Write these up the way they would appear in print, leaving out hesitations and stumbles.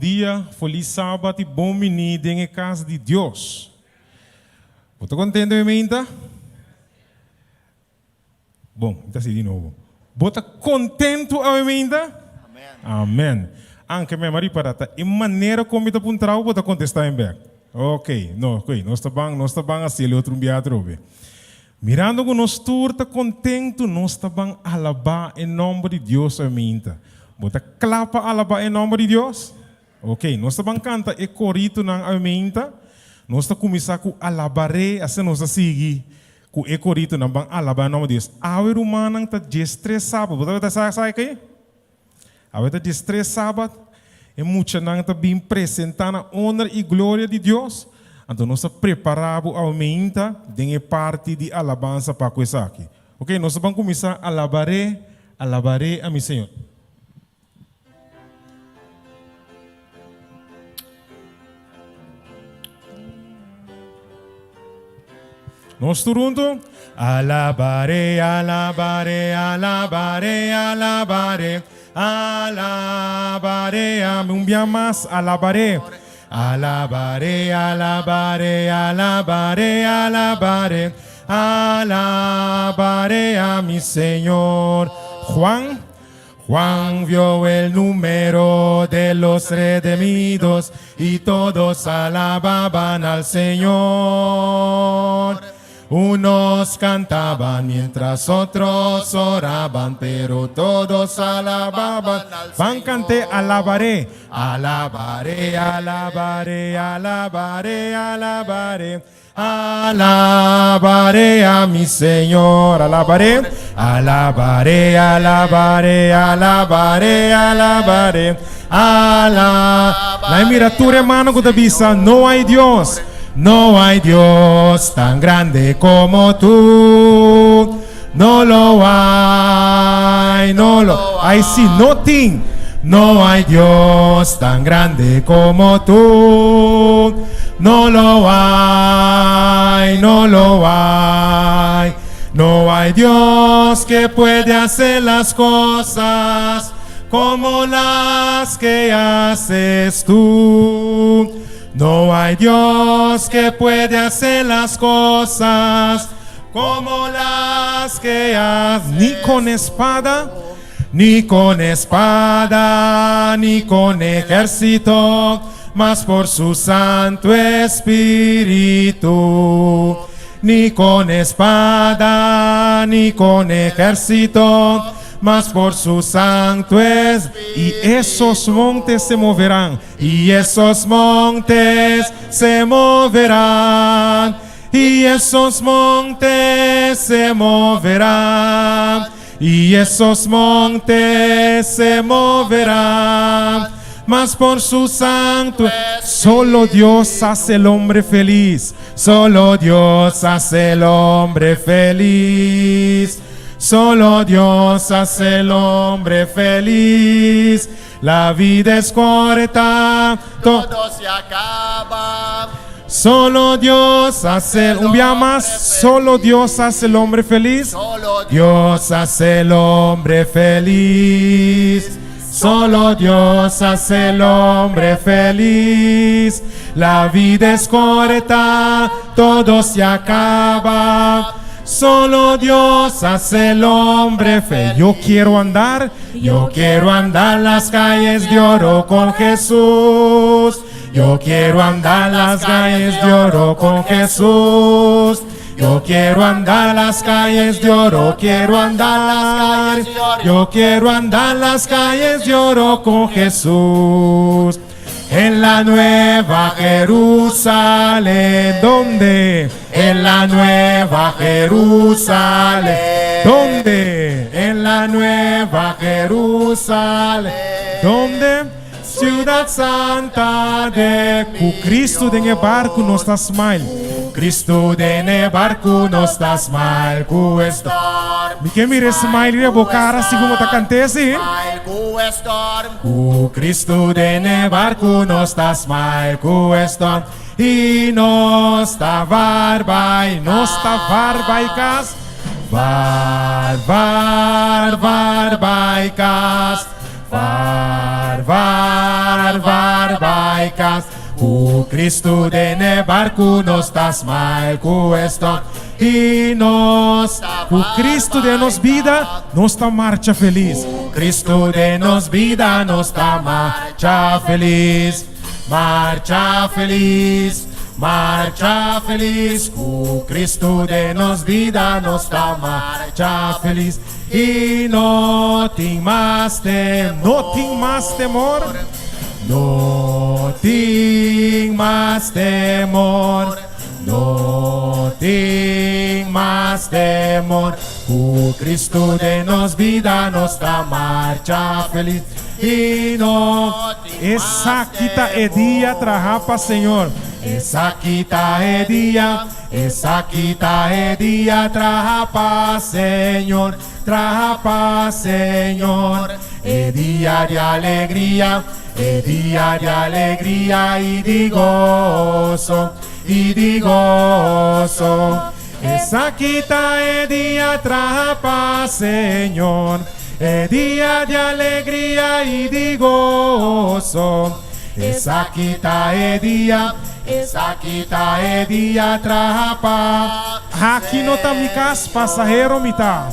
dia, feliz sábado e bom menino em casa de Deus. Você está contente, menina? Bom, então assim de novo. Você está contento, menina? Amém. Anche me mari para ta, em maneira como está puntrau, você contestar em back. Ok, não está bem assim, outro biatro, mirando que nós turta contento, nós está bem alabar em nome de Deus, menina. Bota clapa alaba em nome de Deus. Ok, nós estamos canta e corito na amenta. Nós estamos começar com alabare, assim nós seguir com e corito na bang alaba em nome de Deus. Awe rumana tá estressado. Bota sai aqui. Awe tá estressado. E muita nang tá bem apresentando a honra e glória de Deus. Então nós estamos preparados a amenta de parte de alabança para coisa aqui. Ok, nós vamos começar a alabare a meu Senhor. Nós turunto. Alabare, alabare, alabare, alabare, alabare, un dia mais, alabare, alabare, alabare, alabare, alabare, alabare a mi Señor. Juan vio el número de los redimidos y todos alababan al Señor. Unos cantaban mientras otros oraban, pero todos alababan al Señor. Canté, alabaré, alabaré, alabaré, alabaré, alabaré. Alabaré a mi Señor, alabaré, alabaré, alabaré, alabaré, alabaré, alabaré. La miratura hermano que te avisa, no hay Dios. No hay Dios tan grande como tú. No lo hay, no lo hay. I see nothing. No hay Dios tan grande como tú. No lo hay, no lo hay. No hay Dios que puede hacer las cosas como las que haces tú. No hay Dios que puede hacer las cosas como las que haces. Ni con espada, ni con espada, ni con ejército, mas por su Santo Espíritu. Ni con espada, ni con ejército, mas por su santo es. Y esos montes se moverán, y esos montes se moverán, y esos montes se moverán, y esos montes se moverán, mas por su santo. Solo Dios hace el hombre feliz, solo Dios hace el hombre feliz. Solo Dios hace el hombre feliz. La vida es corta, todo se acaba. Solo Dios hace un día más. Solo Dios hace el hombre feliz. Solo Dios hace el hombre feliz. Solo Dios hace el hombre feliz. La vida es corta, todo se acaba. Solo Dios hace el hombre feliz. Yo quiero andar las calles de oro con Jesús. Yo quiero andar las calles de oro con Jesús. Yo quiero andar las calles de oro, quiero andar. Yo quiero andar las calles de oro con Jesús. En la nueva Jerusalén, ¿dónde? En la nueva Jerusalén, ¿dónde? En la nueva Jerusalén, ¿dónde? Ciudad Santa de Cristo de barco no está smile. Cristo de barco no está smile. Cu estorm. Mi que mire smile de bocara assim como tá cantando. Cu estorm. Cu Cristo de barco no está smile. Cu estorm. E no está varbai, no está varbaicas. Varbaicas. maikas. O Cristo de ne barco nos tas mal cuesto. E nós, o Cristo de nos vida, nos tá marcha feliz. O Cristo de nos vida, nos tá marcha feliz. Marcha feliz, marcha feliz. O Cristo de nos vida, nos tá marcha feliz. E não tem mais temor, não tem mais temor. No tem mais temor, no tem mais temor. O Cristo de nos vida, nos dá marcha feliz. E não, essa quita é dia trarrapa, Senhor. Essa quita é dia, essa quita é dia trarrapa, Senhor. Trarrapa, Senhor. É dia de alegria. É dia de alegria e de gozo, e de gozo. Essa quita é dia trapa, Senhor. É dia de alegria e de gozo. Essa quita é dia trapa. Aqui no tamicas, passageiro mitad.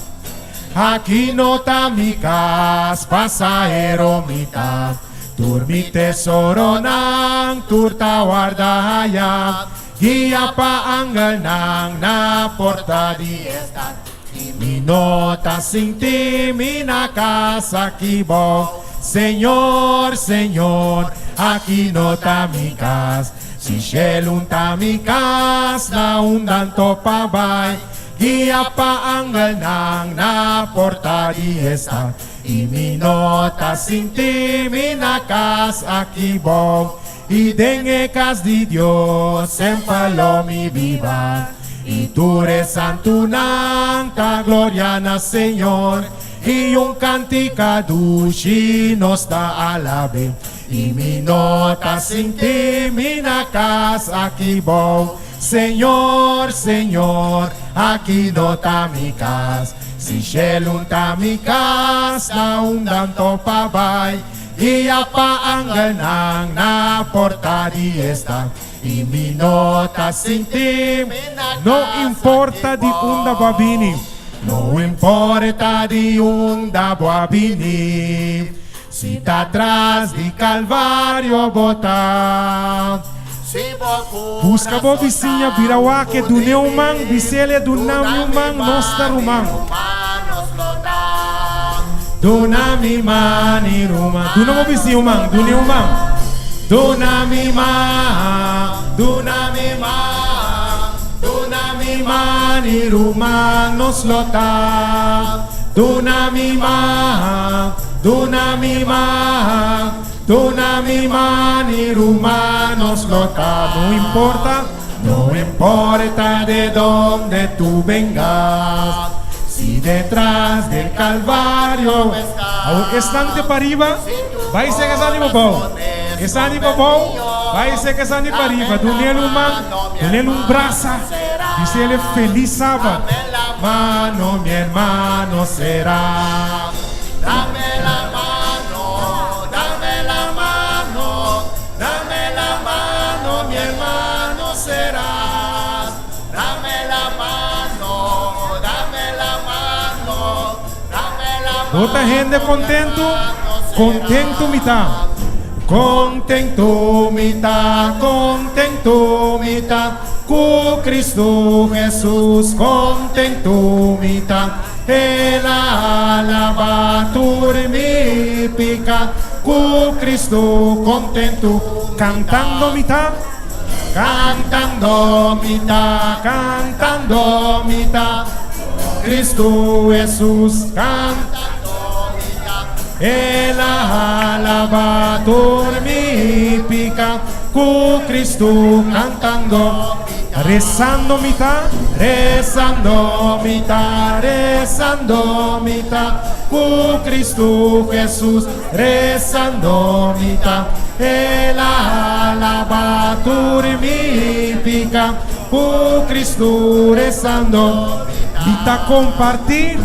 Aqui no tamicas, passageiro mitad. Turmi tesoro nang turta wardaya, guia pa anggal nang na porta di estat. Minota sinti minakasa kibo, Señor, Señor, aquí no tamikas. Si shelun tamikas na undan to pabay, guia pa anggal nang na porta di estat. Y mi nota sin ti, mi nakas akibong. Y dengekas di Dios en palomi viva. Y tú eres santo nang ta gloria na Señor. Y un cantica dushi nos da alabe. Y mi nota sin ti, mi nakas akibong. Señor, Señor, aquí nota mi cas. Si shelun tamikas na undan to pabay, iya pa ang ganang na porta di esta. Y mi nota sin ti, no importa di unda babini, no importa di unda babini. Si ta atrás di Calvario bota. Busca bo vizinha virawa que do neumang, bisele do naumang nosta rumang. Do nami mani rumang. Do namo vizinho mang, do neumang. Do nami ma, do nami ma, do nami mani rumang nos lota. Do nami ma, do nami ma. Tu nami mani rumanos lota. No importa de dónde tú vengas, si detrás del Calvario están de para arriba, vai ser que están de popó, están de popó, vai ser que están de para arriba. Tu nele um braça, dice ele feliz sábado. Mano, mi hermano será. Dame la mano. Mi hermano serás, dame la mano, dame la mano, dame la mano. Toda gente contento, contento mitad, contento mitad, contento mitad, con Cristo Jesús, contento mitad. El alabatur mi pica, con Cristo contento, cantando mitad. Cantando mitad, Cristo Jesús, cantando mitad. El alabator mi pica, con Cristo cantando, rezando mitad, rezando mitad, rezando mitad, con Cristo Jesús, rezando mitad. El alabatur mi pica, con Cristo rezando. Mita compartir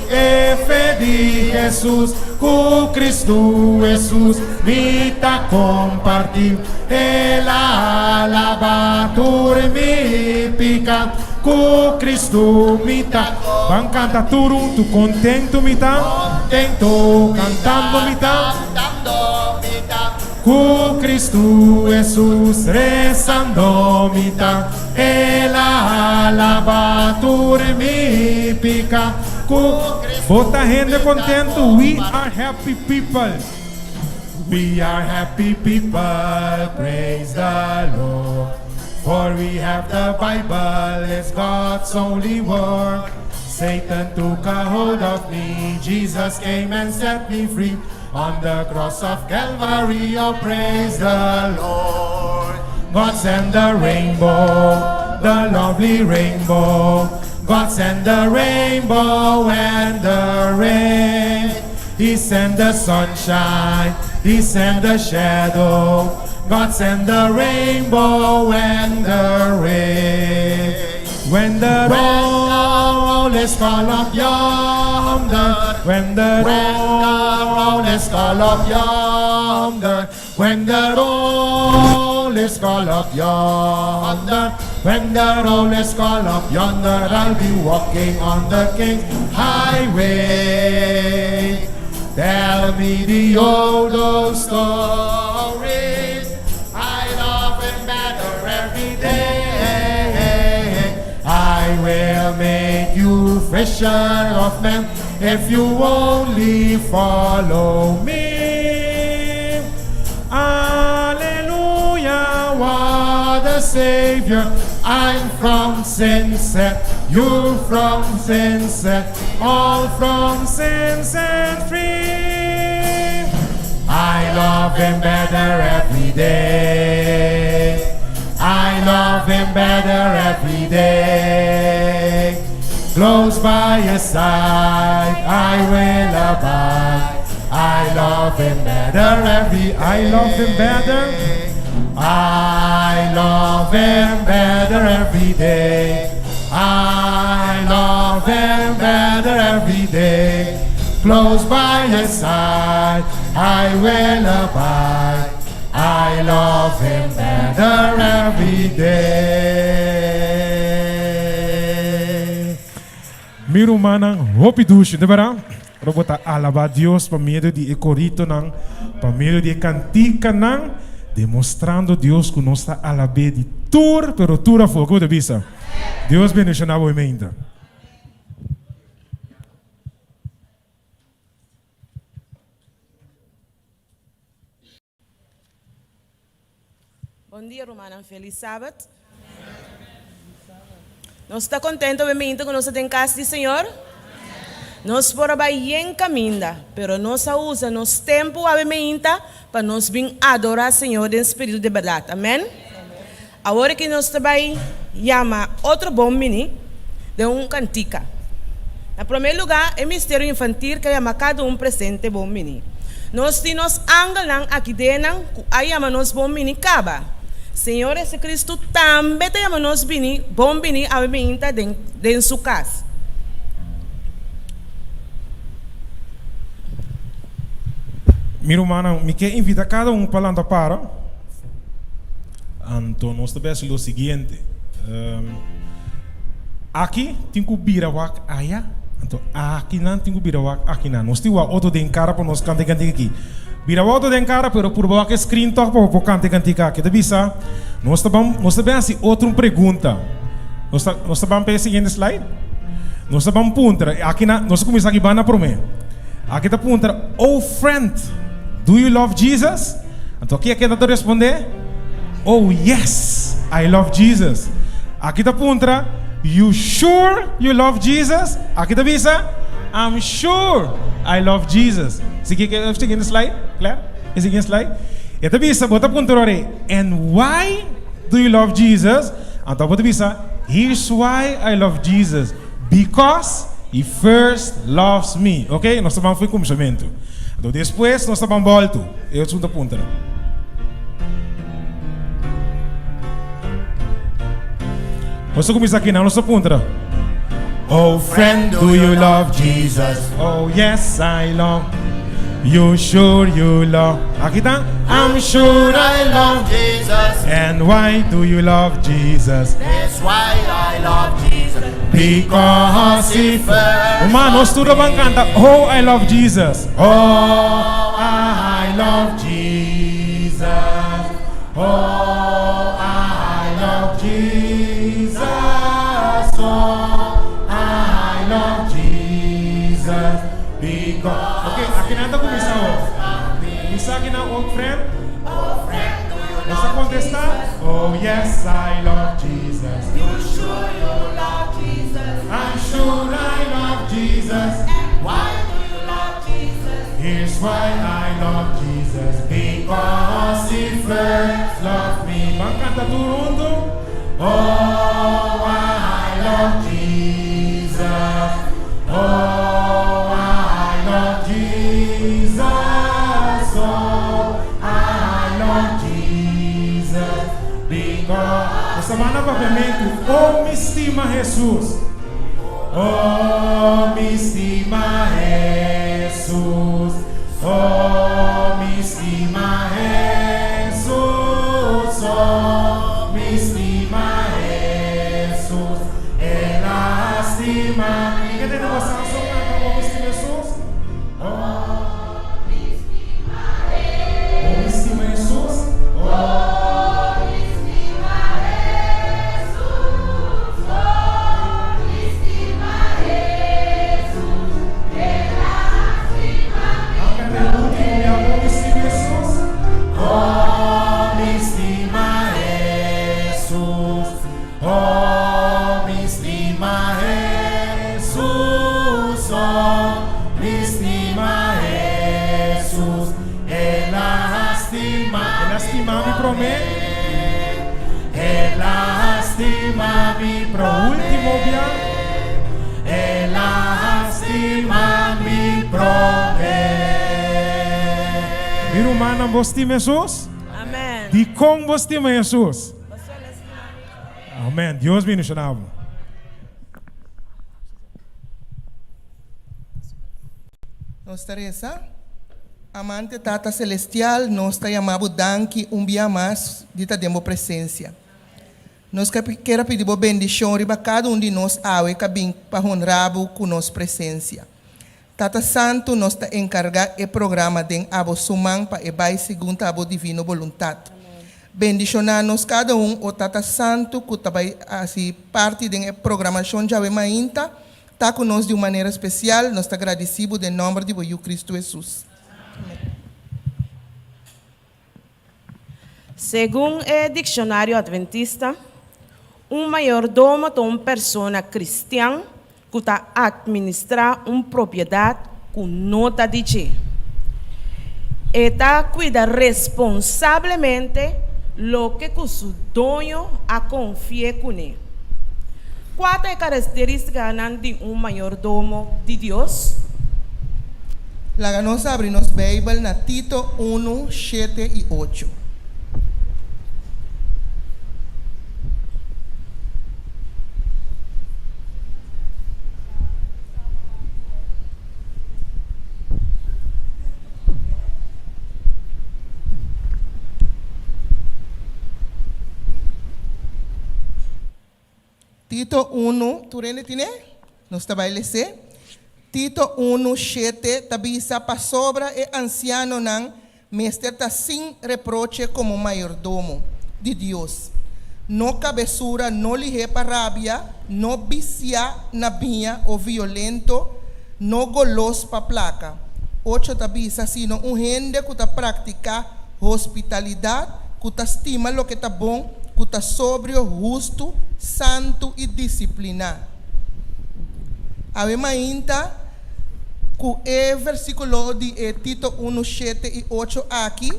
e fé de Jesus, com Cristo Jesus. Mita compartir ela alabatura mi pica, com Cristo mita. Van canta turu, tu contento mita, contento cantando mita. Com Cristo Jesus rezando mita, ela alabatura mi pica. Bota gente contento, we are happy people. We are happy people, praise the Lord. For we have the Bible, it's God's only word. Satan took a hold of me, Jesus came and set me free. On the cross of Calvary, oh praise the Lord. God sent the rainbow, the lovely rainbow. God sent the rainbow and the rain. He sent the sunshine, He sent the shadow. God sent the rainbow and the rain. When the roll is call up yonder, when the roll is call up yonder, when the roll is call up yonder, when the roll is call up yonder, I'll be walking on the King's highway. Tell me the old stories. I love him better every day. I will make you fisher of men if you only follow me. Hallelujah, what a Savior. I'm from sin set, you're from sin set, all from sin set free. I love him better every day. I love him better every day. Close by his side, I will abide. I love him better every. I love him better. I love him better every day. I love him better every day. Close by his side, I will abide. I love him better every day. Miru manang hopi dushi, de bara? Robota alaba Dios por medio de ecorito nang, por medio de cantica nang, demonstrando Deus que nós está alabé de tur, pero tura fogo de bisa. Deus bendiga na boa emenda. Bom dia, Romana. Feliz sábado. Nós estamos contentos com nós em casa do Senhor. Nós por bem caminho, pero nós usa nosso tempo para nós vir adorar o Senhor em espírito de verdade. Amém? Agora que nós também chama outro bom mini de cantica. Em primeiro lugar, é mistério infantil que chama cada presente bom mini. Nós temos ângulos aqui dentro, aí chamamos bom mini caba. Senhor Jesus Cristo também te chamamos bom mini a minha dentro de sua casa. Meu irmão, me quer invitar cada para lá para. Então, nós também o seguinte. Aqui tem que vir a aí. Então, aqui não tem que vir a aqui não. Nós temos outro de encara para nós cantar aqui. Vira outro de encara, pero por baixo screen talk para cantar aqui. Que bisa? Nós também assim outra pergunta. Nós também para o seguinte slide. Nós também punta. Aqui nós começamos aqui bana para mim. Aqui está punta. Oh friend, do you love Jesus? Então aqui está responder. Oh yes, I love Jesus. Aqui está punta. You sure you love Jesus? Aqui está bisa. I'm sure I love Jesus. Seguinte slide, claro? Seguinte slide. Esta bisa bota punta ore. And why do you love Jesus? Então bota bisa. Here's why I love Jesus. Because He first loves me. Ok? Nós estamos em começamento. Então depois nós estamos volta. Eu segunda punta. Vamos começar aqui na nossa punta. Oh friend, do you love Jesus? Oh yes, I love. You sure you love? Aqui tá. I'm sure I love Jesus. And why do you love Jesus? That's why I love Jesus. Because he first. Mano, nós tudo vamos cantar. Oh, I love Jesus. Oh, I love Jesus. Oh, I love Jesus. Oh, I love Jesus. Because. Okay, aqui nada começa o. Começa aqui na old friend. Oh friend, do you Você love contestar? Jesus? Oh yes, I love Jesus. You sure you love Jesus? I'm sure I love Jesus. And why do you love Jesus? Here's why I love Jesus. Because he first loved me. Vamos cantar tudo junto. Oh, I love Jesus. Oh, I love Jesus. Oh, I love Jesus. Because essa semana propriamente, oh, me estima Jesus. Oh, me estima Jesus. Oh, me estima Jesus. Oh, me estima Jesus. Ela estima. Quem tem devoção? Só canta. Oh, me estima Jesus. Oh, me estima Jesus. Oh. Ela estima-me pro último dia. Ela estima-me pro bem. Vira humana, você estima Jesus? Amém. De como você estima Jesus? Amém. Deus me ensinava. Nós Teresa, amante Tata Celestial, nós te chamamos danke dia mais de ta demo presença. Nós quero pedir boa bendição para cada de nós awe cabim para honrar com nossa presença. Tata Santo, nós te encarga o programa de abo sumang para ebai segundo a abo divino voluntade. Bendicionar-nos cada o Tata Santo que também assim parte da programação já mainta, tá conosco de uma maneira especial. Nós te agradecemos em nome de Cristo Jesus. Segundo o dicionário adventista, mayordomo é uma pessoa cristã que está administra uma propriedade com nota de che. Está cuida responsavelmente lo que su dueño a confia com ele. Qual é a característica de mayordomo de Deus? La nós abrimos Bíblia na Tito 1, 7 e 8. Tito 1, tu rende tine? Nós trabalhamos. Tito 1, 7, tabisa pa sobra e anciano nang mester ta sin reproche como mayordomo de Dios. No cabezura, no lige pa rabia, no vicia na binha o violento, no golos pa placa. 8 tabisa sino gente que ta practica hospitalidade, que ta estima lo que ta bom, que ta sobrio, justo, santo e disciplinado. Ave mainta, que é versículo de Tito 1, 7 e 8 aqui,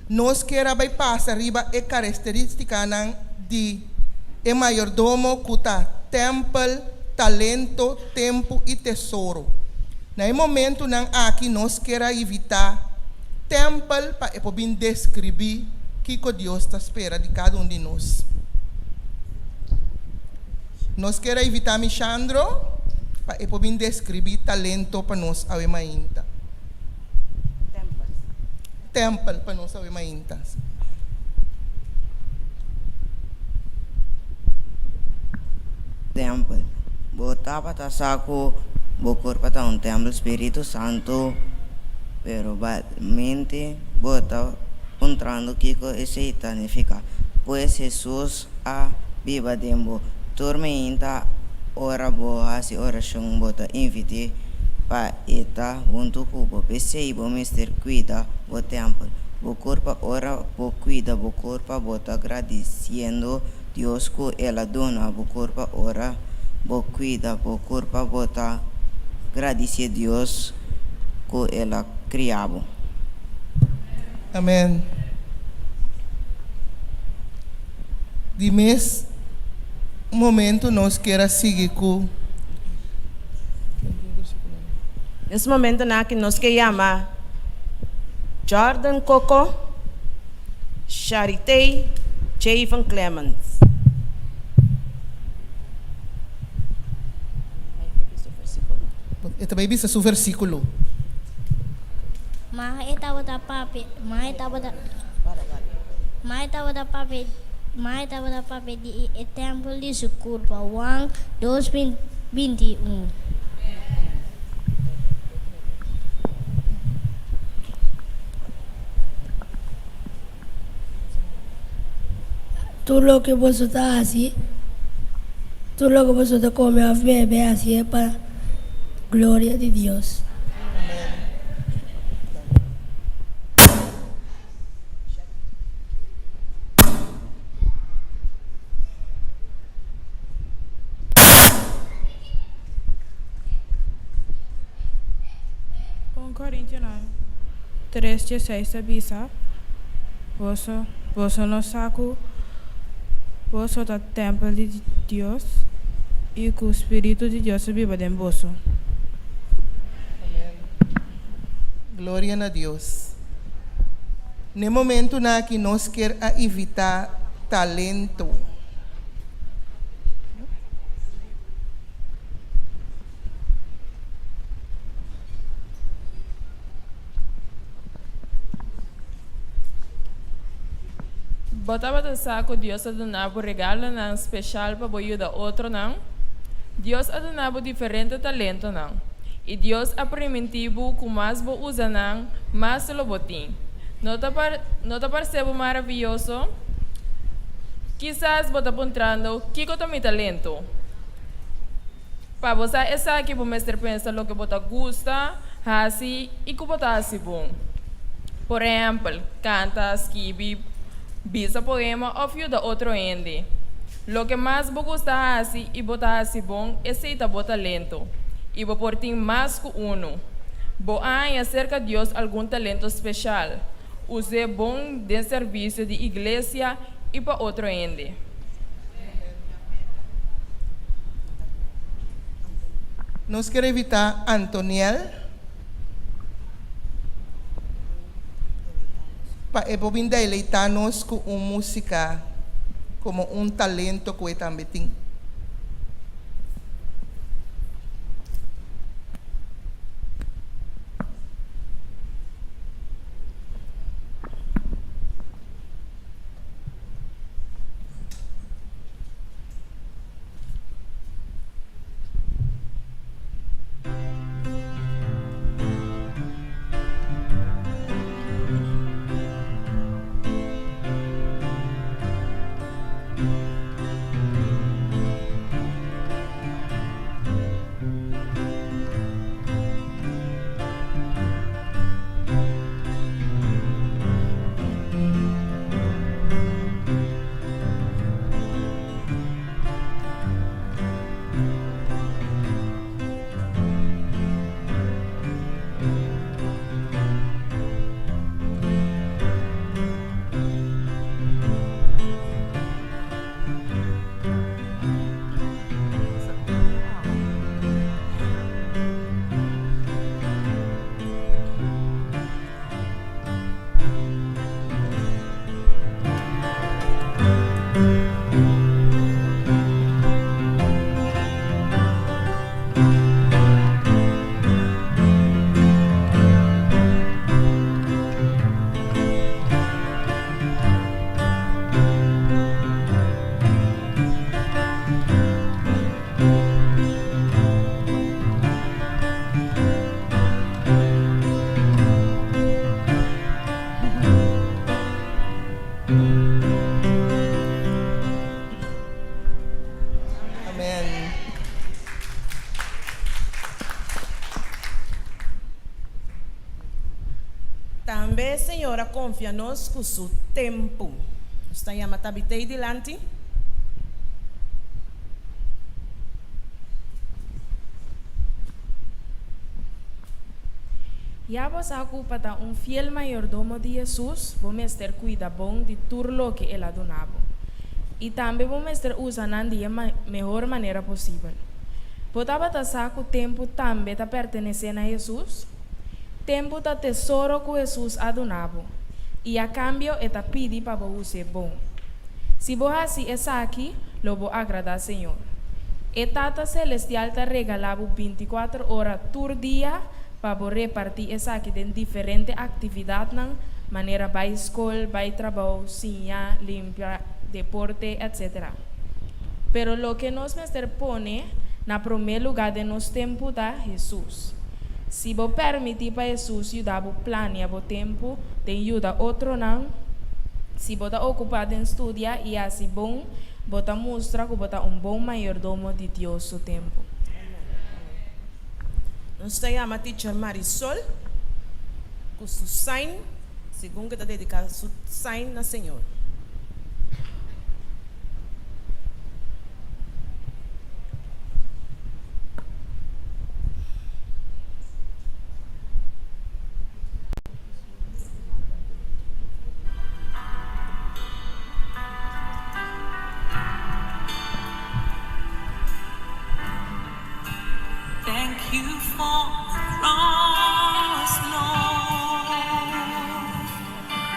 nós queremos passar arriba a característica de mayordomo que está templo, talento, tempo e tesouro. No momento aqui nós queremos evitar templo para poder descrever o que Deus está esperando de cada de nós. Nós queremos evitar Michandro, para poder descrever talento para nós a mainta. Temple para nós a mainta. Temple. Bota para saco, bocor para un templo Espíritu Santo, pero mente bota entrando Kiko ese tanifica. Pues Jesús a viva dembo. Tormenta ora boa si oração bota invite pa eta junto cubo pensei bo mister cuida bo tempo bo corpo ora bo cuida bo corpo bota agradecendo Deus co ela dona bo corpo ora bo cuida bo corpo bota agradecer Deus co ela criabo. Amém. De mês momento nós queremos seguir com Nesse momento na que nós que chama Jordan Coco, Charité, Javan Clemens. ito baby sa su versículo. Mahita wada papi di tempo di su curva 1, 2, 21. Todo lo que vosotros hacéis, todo lo que vosotros coméis o bebéis, así es para gloria de Dios. Coríntios 3:16 avisa, você não saco, você é o templo de Deus e que o Espírito de Deus vive dentro de você. Glória a Deus. No momento na que nós queremos evitar talento. Botava de saco Deus adonava regalo não especial para ajudar outro não. Deus adonava diferente talento não. E Deus é primitivo com mais bo usa não, mais lo botim. Não te percebo maravilhoso? Quizás bota pontrando que eu tenho talento. Para você essa aqui para mestre pensa lo que bota gusta, assim e que bota assim bom. Por exemplo, canta, escreve, bisa poema ou ajuda outro ende. Lo que mais vou gostar assim e botar assim bom é ser o talento. E vou portar mais que uno. Vou acerca de Deus algum talento especial. Use bom de serviço de igreja e para outro ende. Nós queremos evitar Antoniel. Para poder deleitar-nos com uma música como um talento que também tem. também, Senhor, confia-nos com o seu tempo. Está aí a matabitei delante. Ya vos para un fiel mayordomo de Jesús, vos ter cuida bom de tudo lo que ele donava. E também vos ter usando de melhor maneira possível. Botava ta saco tempo também ta pertenecendo a Jesus. Tempo ta tesouro que Jesus adonava. E a cambio eta pedi para vos ser bom. Se vos assim essa aqui, lo vou agradar ao Senhor. E Tata Celestial ta regalava 24 horas por dia para repartir essa aqui em diferentes atividades, maneira vai escola, vai trabalho, cozinha, limpar, deporte, etc. Pero lo que nos Mester pone na primeiro lugar de nos tempo da Jesus. Se vos permitir para Jesus ajudar a planear o tempo, de ajudar outro não. Se vos está ocupado em estudar e assim bom, vos está mostrar que vos está bom mayordomo de Deus o tempo. Nós estamos a teacher Marisol, com o sign, segundo que está dedicado a seu sign na Senhor. Thank you for the cross, Lord.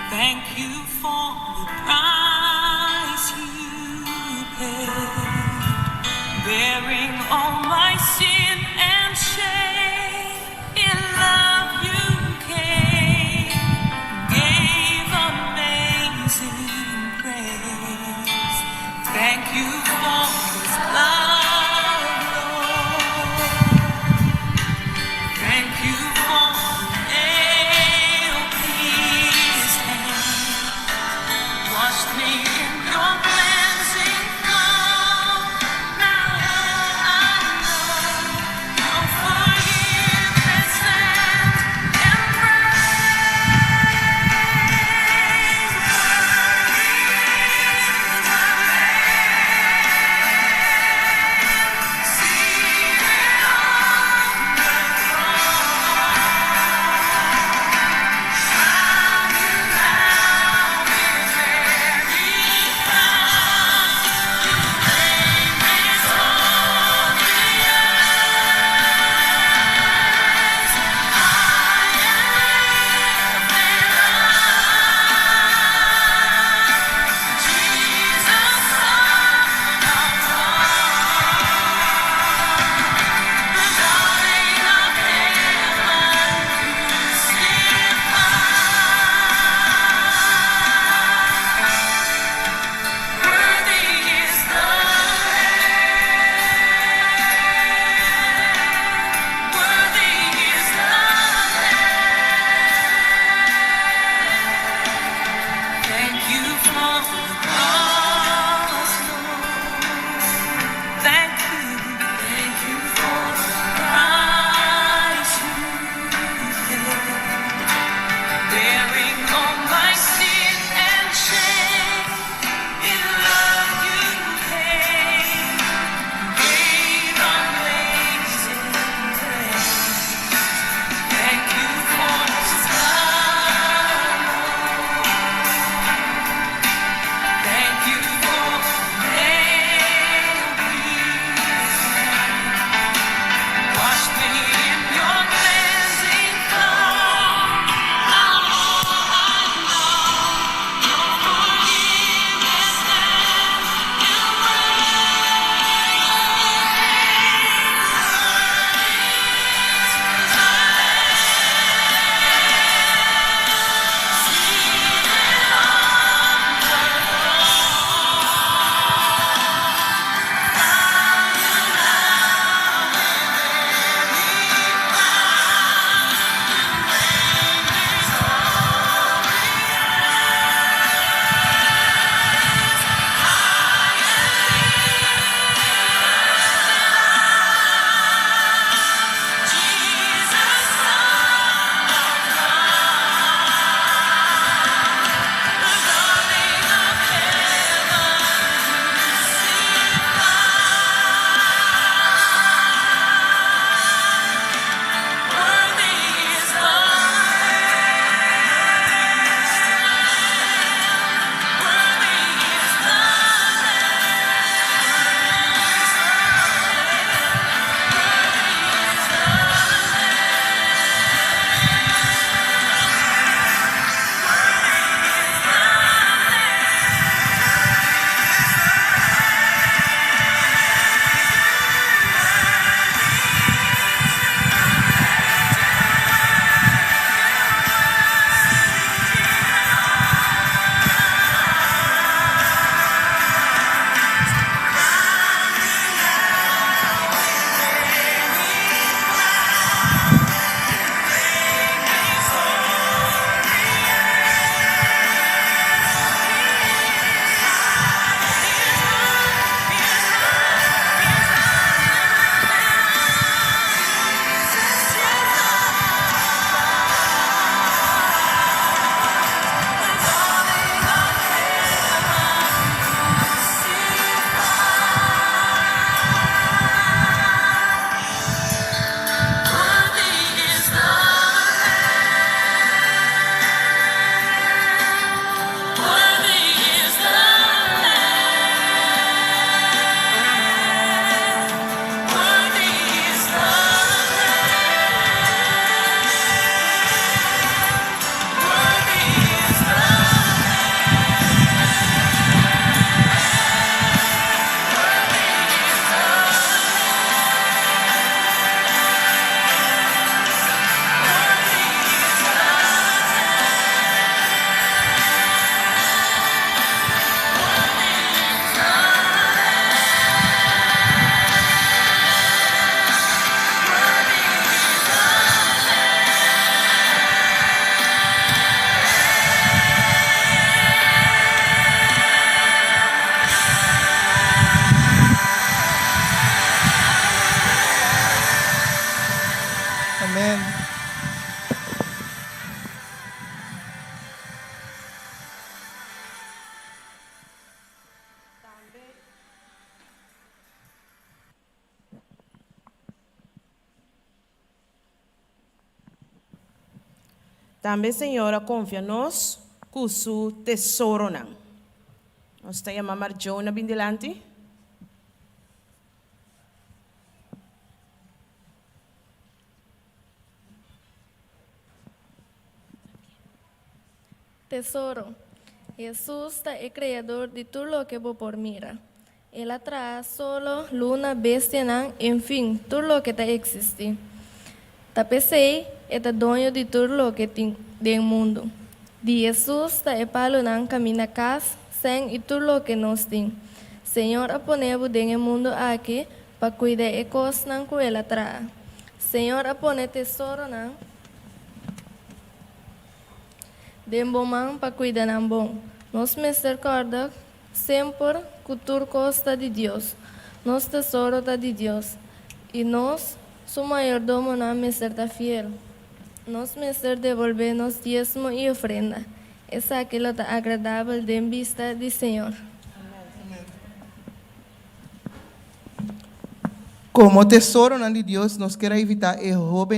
Thank you for the price you paid, bearing all my sin and shame. In love you came, gave amazing praise. Thank you for this love. Também, Senhora, confia-nos com o seu tesouro. Nós estamos a mamar Jonah bem delante. Tesouro, Jesus é o criador de tudo o que vos por mira. Ele traz solo, luna, bestia, enfim, tudo o que existe. Tapesei é o dono de tudo o que tem no mundo. De Jesus é palo não caminha casa, sem e tudo o que nós tem. Senhor, aponeu no mundo aqui para cuidar de coisas que ele traz. Senhor, apone tesouro não. De bom mão para cuidar de bom. Nos misericórdia sempre cultura costa de Deus. Nos tesouro está de Deus. E nós, su mayordomo, não mister fiel. Nos mister devolver nos diezmo e ofrenda. Essa é aquilo que agradável de vista do Senhor. Como tesouro de Deus, nós queremos evitar o roubo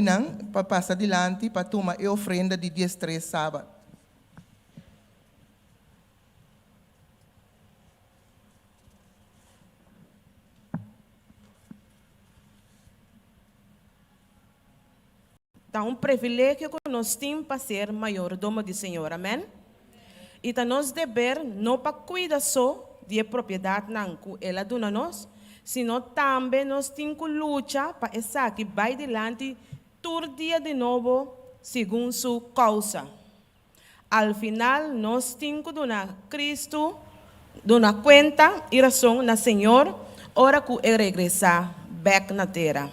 para passar adiante para tomar a ofrenda de 13 sábado. Então, um privilégio que nós temos para ser mayordomo do Senhor, amém? E tá nosso dever não para cuidar só de propriedade que ela dona nós, sino também nós temos que lutar para essa que vai delante todo dia de novo, segundo sua causa. Al final, nós temos que donar Cristo, donar conta e razão na Senhor, hora que ele regressar back na terra.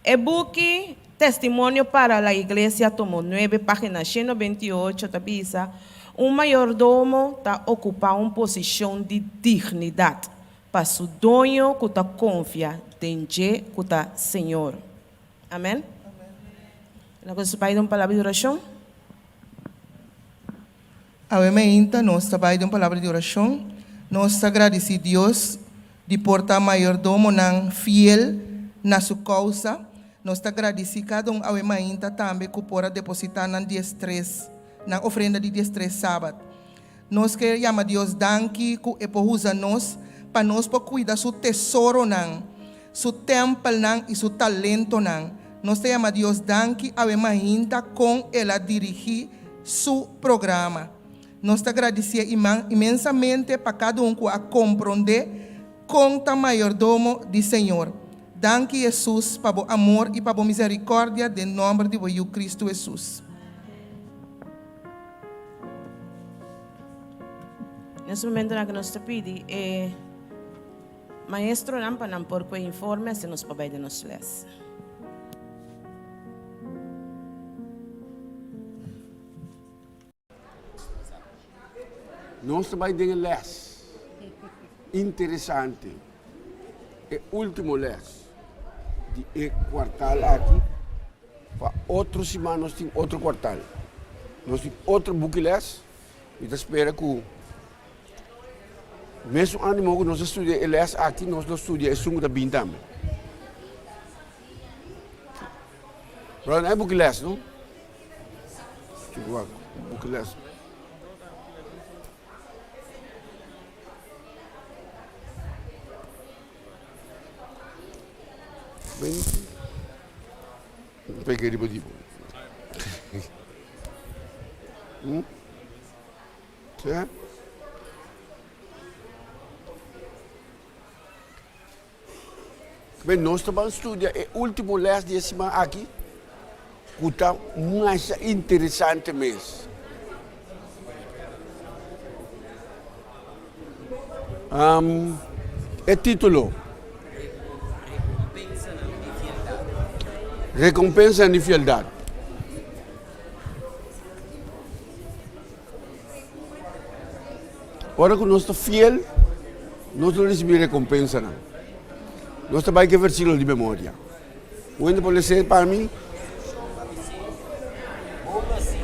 E buque Testemunho para a Igreja, tomo 9, página 128, tabisa, mayordomo está ocupando uma posição de dignidade para o dono que está confia em que está Senhor. Amém? Nós vamos uma palavra de oração. Então, nós trabalhamos uma palavra de oração. Nós agradecemos a Deus de portar mayordomo fiel na sua causa. Nós agradecemos cada ainda também que pode depositar na 13, na ofrenda de 13 sábado. Nós queremos a Deus danke que é por usar nós para nós cuidar do seu tesouro, seu templo e seu talento. Nós temos a Deus danke a ainda com ela dirigir seu programa. Nós agradecemos imensamente para cada que a compreender conta mayordomo do Senhor. Danke Jesus para o amor e para a misericórdia em nome de Cristo Jesus. Nesse momento que nós te pedimos, maestro não para não por que informe se nos papai de nos les. Nós trabalhamos em les interessante. É o último les. De quartal aqui, para outra semana nós temos outro quartal. Nós temos outro buquilés e espera que o mesmo ano que nós estudamos aqui, nós estudamos o da BIM também. Mas não é buquilés, não? Buquilés. Peguei de botivo. Certo? Bem, nós estamos estudando o último les de semana aqui, que está mais interessante mesmo. O título. Recompensa de fieldade. Agora que nós estamos fiel, nós não recebemos recompensa. Nós trabalhamos com versículo de memória. Onde pode ser para mim? Bom assim,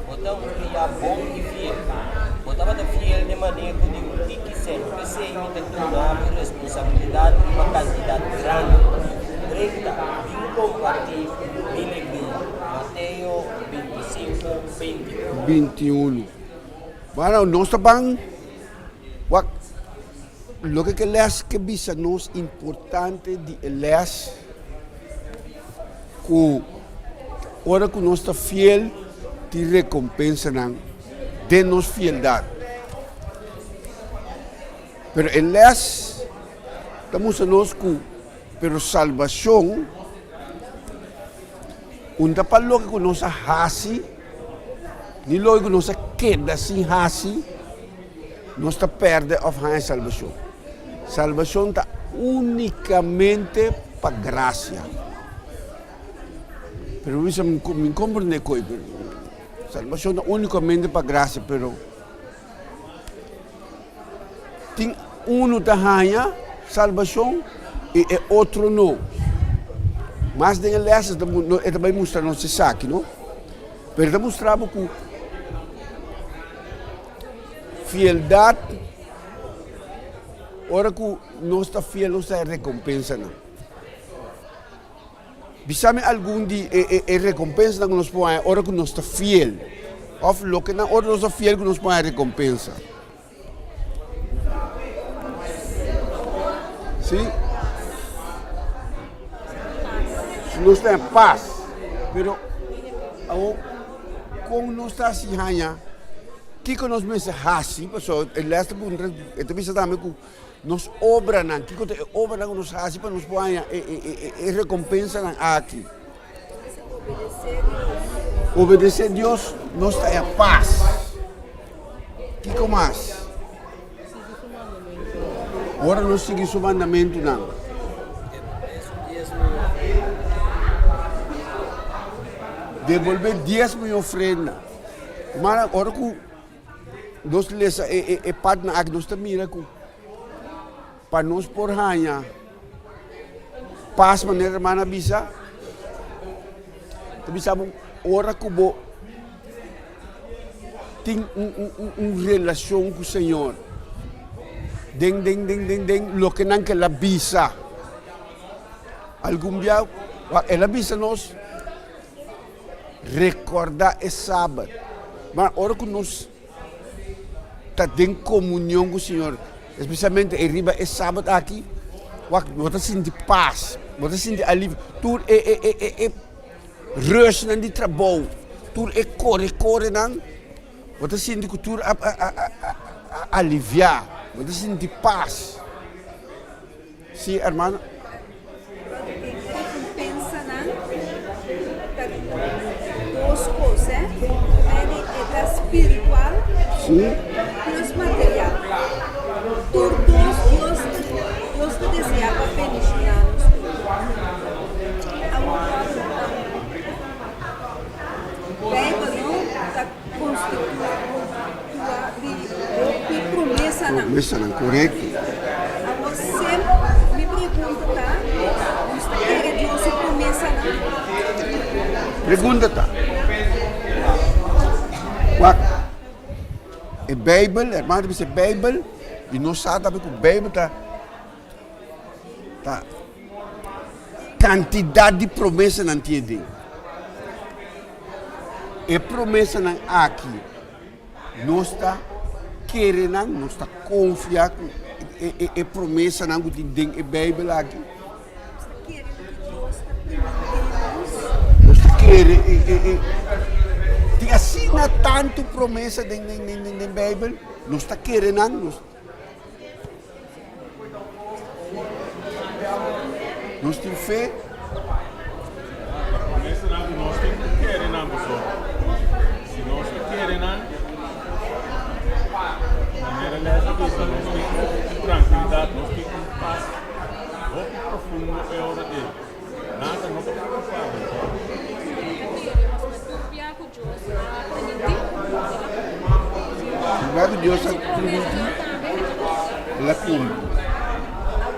botar bom e fiel. Botava da fiel de maneira que o que sempre se imita com responsabilidade e uma quantidade grande. Recta, incompatível, alegria. Mateus 25. 21. Bueno, nós também, lo que les que bisa nos importante de les que ora que nós está fiel, te recompensa de nos fieldade. Pero eles estamos a nós que pero salvação unda pa lo que nós hasi ni lo que nós queda sem hasi nós está perde of a salvação. Salvação está unicamente para graça. Pero isso me compreende coi. Salvação está unicamente para graça, pero tem da ganha salvação e outro não. Mas tem lessas é também mostrar não se sabe, não? Pero mostrava que fieldade, ora que nós está fiel, nós está recompensa não. Bisame algum dia recompensa que nós põe, ora que nós está fiel. Of lo que na ora nós está fiel que nós põe recompensa. Sim? Nós temos paz, pero como nós está assim, que nós me se hasi, pessoal, ele está bom, então bisa também que nós obra não, que obra não nós hasi para nós põe recompensa não aqui. Obedecer a Deus, nós está em paz. Que mais? Agora nós seguimos o mandamento não. Devolver 10 mil ofrenda. Mas agora que nós lesa parte na que nós mira que para nós por hanha paz maneira mana bisa. Bisa ora que bo tem relação com o Senhor. Ding, lo que não que ela bisa. Algum dia, ela bisa nós recordar esse sábado. Mas a hora que nós estamos em comunhão com o Senhor, especialmente arriba esse sábado aqui, você sente paz, você sente alívio. Tudo é rush de trabalho, tudo é corre, não. Você sente que tudo aliviar. Você sente paz. Sim, irmã? Recompensa, duas coisas. É espiritual e os material. Todos Deus te desejava felicidade. Está constituindo promessa não correto. Você me pergunta, você quer Deus promessa não? Pergunta. A Bíblia, irmão, diz a Bíblia, e nós sabemos que a Bíblia tá quantidade de promessas não tem. E promessa não aqui, nós está querendo, nós está confiando, e promessa não que tem a Bíblia aqui. Nós está querendo, tem assim tanto promessa na Bíblia, nós está querendo, nós temos fé. Promessa não nós temos que querer não, pessoal. Se nós queremos maneira nessa pessoa, nós temos tranquilidade, nós temos paz. O profundo é a hora dele. Nada não está preocupado. Deus está ela cumpre.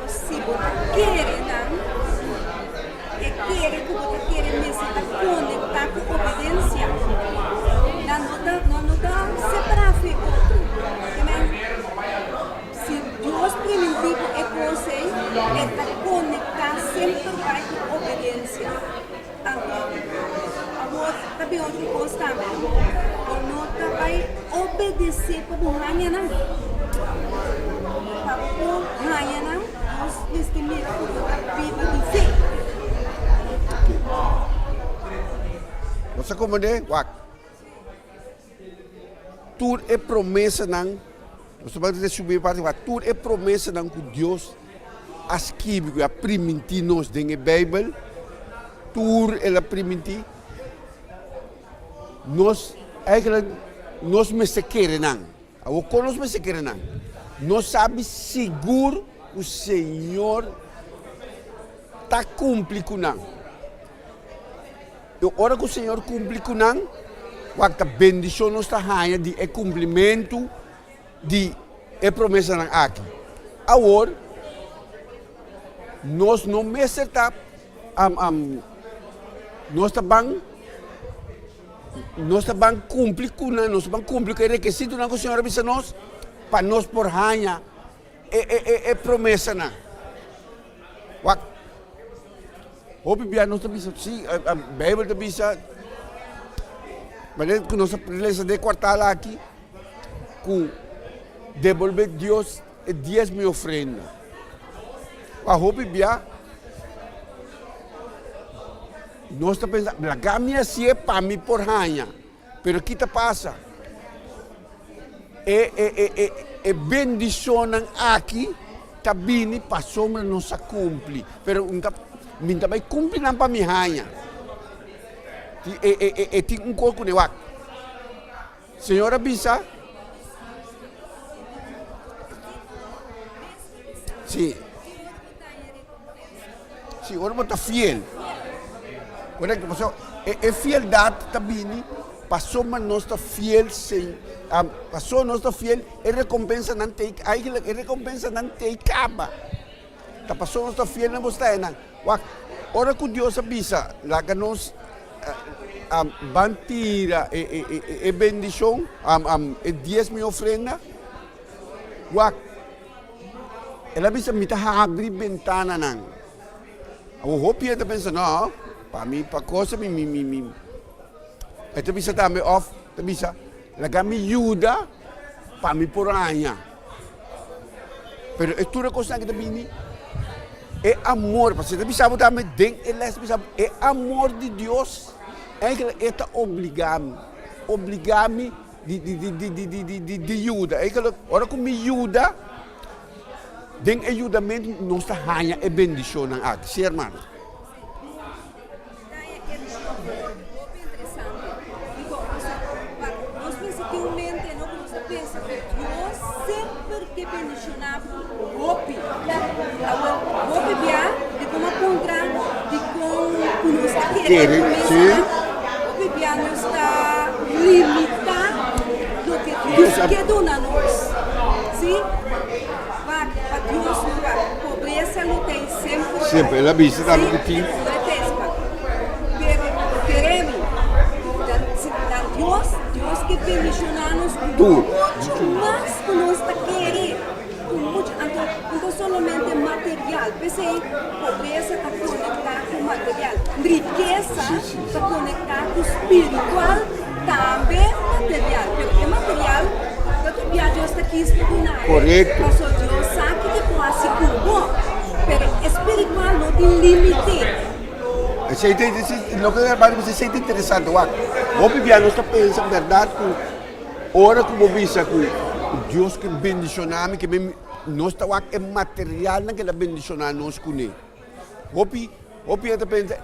Se você quer, que você quer mesmo conectar com obediência, não dá separar outro. Se Deus primitivo é você, é conectar sempre vai com obediência. Agora, também outra coisa também. vai obedecer para o rainha não. Para o rainha não, nós vestimos a vida de fé. Você compreende? Tudo é promessa não. Você vai dizer subir para tudo é promessa não que Deus escreve a permitir nos dentro da Bíblia. Tudo ela permitir. Nós eigenlijk nós me se querem não. O que nós me se querem não. Nós sabe seguro o Senhor está cumprindo com não. E a hora que o Senhor cumpre com não, a bendição nos está ganha de cumprimento de promessa não aqui. Agora nós não me está nós estamos cumprindo com nós estamos cumprindo com o requisito que o Senhor avisa nós para nós por ganhar promessa não. Hope biar nós também sim a Bíblia também diz mas que nós aprendemos de quartal aqui com devolver Deus 10,000 ofrendas. A hope biar nós estamos pensando, a gaminha assim é para mim por ganhar, pero o que está passa? Bendição aqui também passou mas não se cumpre, pero minha também cumpre não para mim ganhar. Tem coisa que eu Senhora avisa, sim, sim, agora está fiel. Correto, pessoal. Fieldade também passou mas nós está fiel sem passou nós está fiel recompensa não tem recompensa não tem acaba. Tá passou nós está fiel não está não. Ora que Deus avisa lá que nós bantira bendição 10,000 ofrenda. Ela avisa me tá abrir ventana não. O hope está pensando não. Para mim, para coisa, Ito bisa kami off, ito bisa. Lagami ajuda para mim por año. Pero ito na cosa que também é amor. Porque você sabe também, é amor de Deus. É que está obrigado de ajuda. É que ora que me ajuda, den ajudamento nós está ganha é bendição ng ate, sim, irmão. Hopi biar de como encontrar de como nos querer hopi biar nos está limitar do que Deus quer dar nós, sim? Para Deus pobreza não tem sempre ela visa também que tem queremos Deus que bendicionar-nos muito mais que nós está querendo. Não somente material, pensei, pobreza está conectada com material, riqueza está conectada com espiritual, também material. Porque material, todo viagem está aqui estudando. Correto. Mas Deus sabe que quase cubo, mas espiritual não tem limite. Lo que você sente interessante, o Bibiano está pensando, verdade, que ora como visa que Deus que bendicionar, que nós está é material na que ele bendicionar nós com ele. Hopi está pensando,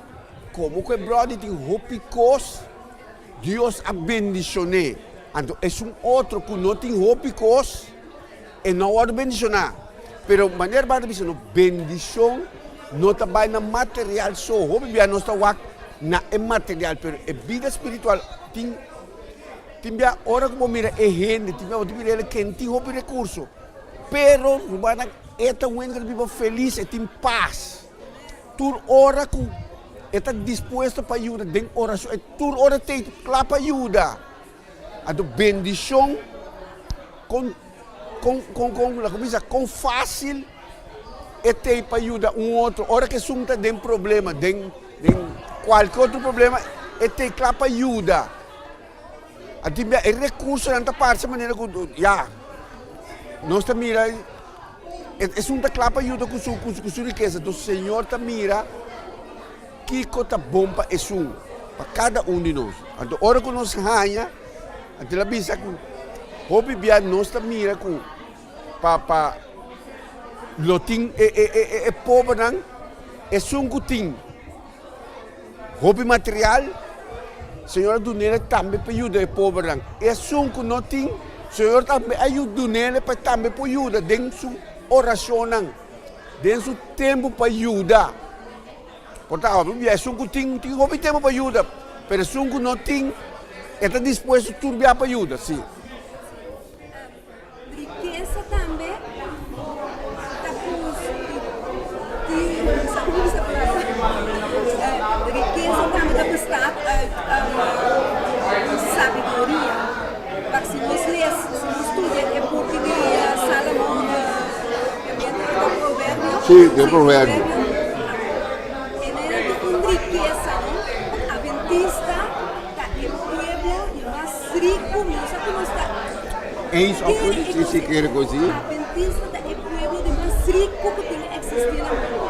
como que brother tem hopi cos, Deus a bendicionar. Então é outro que não tem hopi cos, e não pode bendicionar. Pero maneira para dizer, bendição não está bem na material só. Hopi bia nós está na é material, pero é vida espiritual tem bia hora como mira é gente, tem bia quem tem hopi recurso. Pero rumana esta wenga viva feliz e tem paz. Tur ora que está disposto para ajudar, den oração, tur ora tem lá para ajudar. A do bendição com fácil e tem para ajudar outro. Ora que sunta den problema, den qualquer outro problema, e tem lá para ajudar. Atibia é recurso nanta parte maneira que nós tá mira é um clapa ajuda com sua riqueza do Senhor tá mira que tá bom para cada um de nós. Então hora que nós ganha até lá bisa com hobby bia nós tá mira com para loting é pobre não é sunguting hobby material Senhor do nele também para ajudar o pobre não é sungu noting Senhor também ajuda nele para também para ajudar dentro sua oração não dentro seu tempo para ajudar portanto é sungu ting hobby tempo para ajudar mas sungu noting está disposto a turbiar para ajudar sim riqueza também riqueza também está sabedoria. Mas se nós lemos, se nós estudamos, é porque Salomão é provérbio. Sim, é provérbio. Ele era uma riqueza, não? Adventista, é o mais rico, não sabe como está. É isso que se quer dizer. Adventista é o povo mais rico que tem existido no mundo.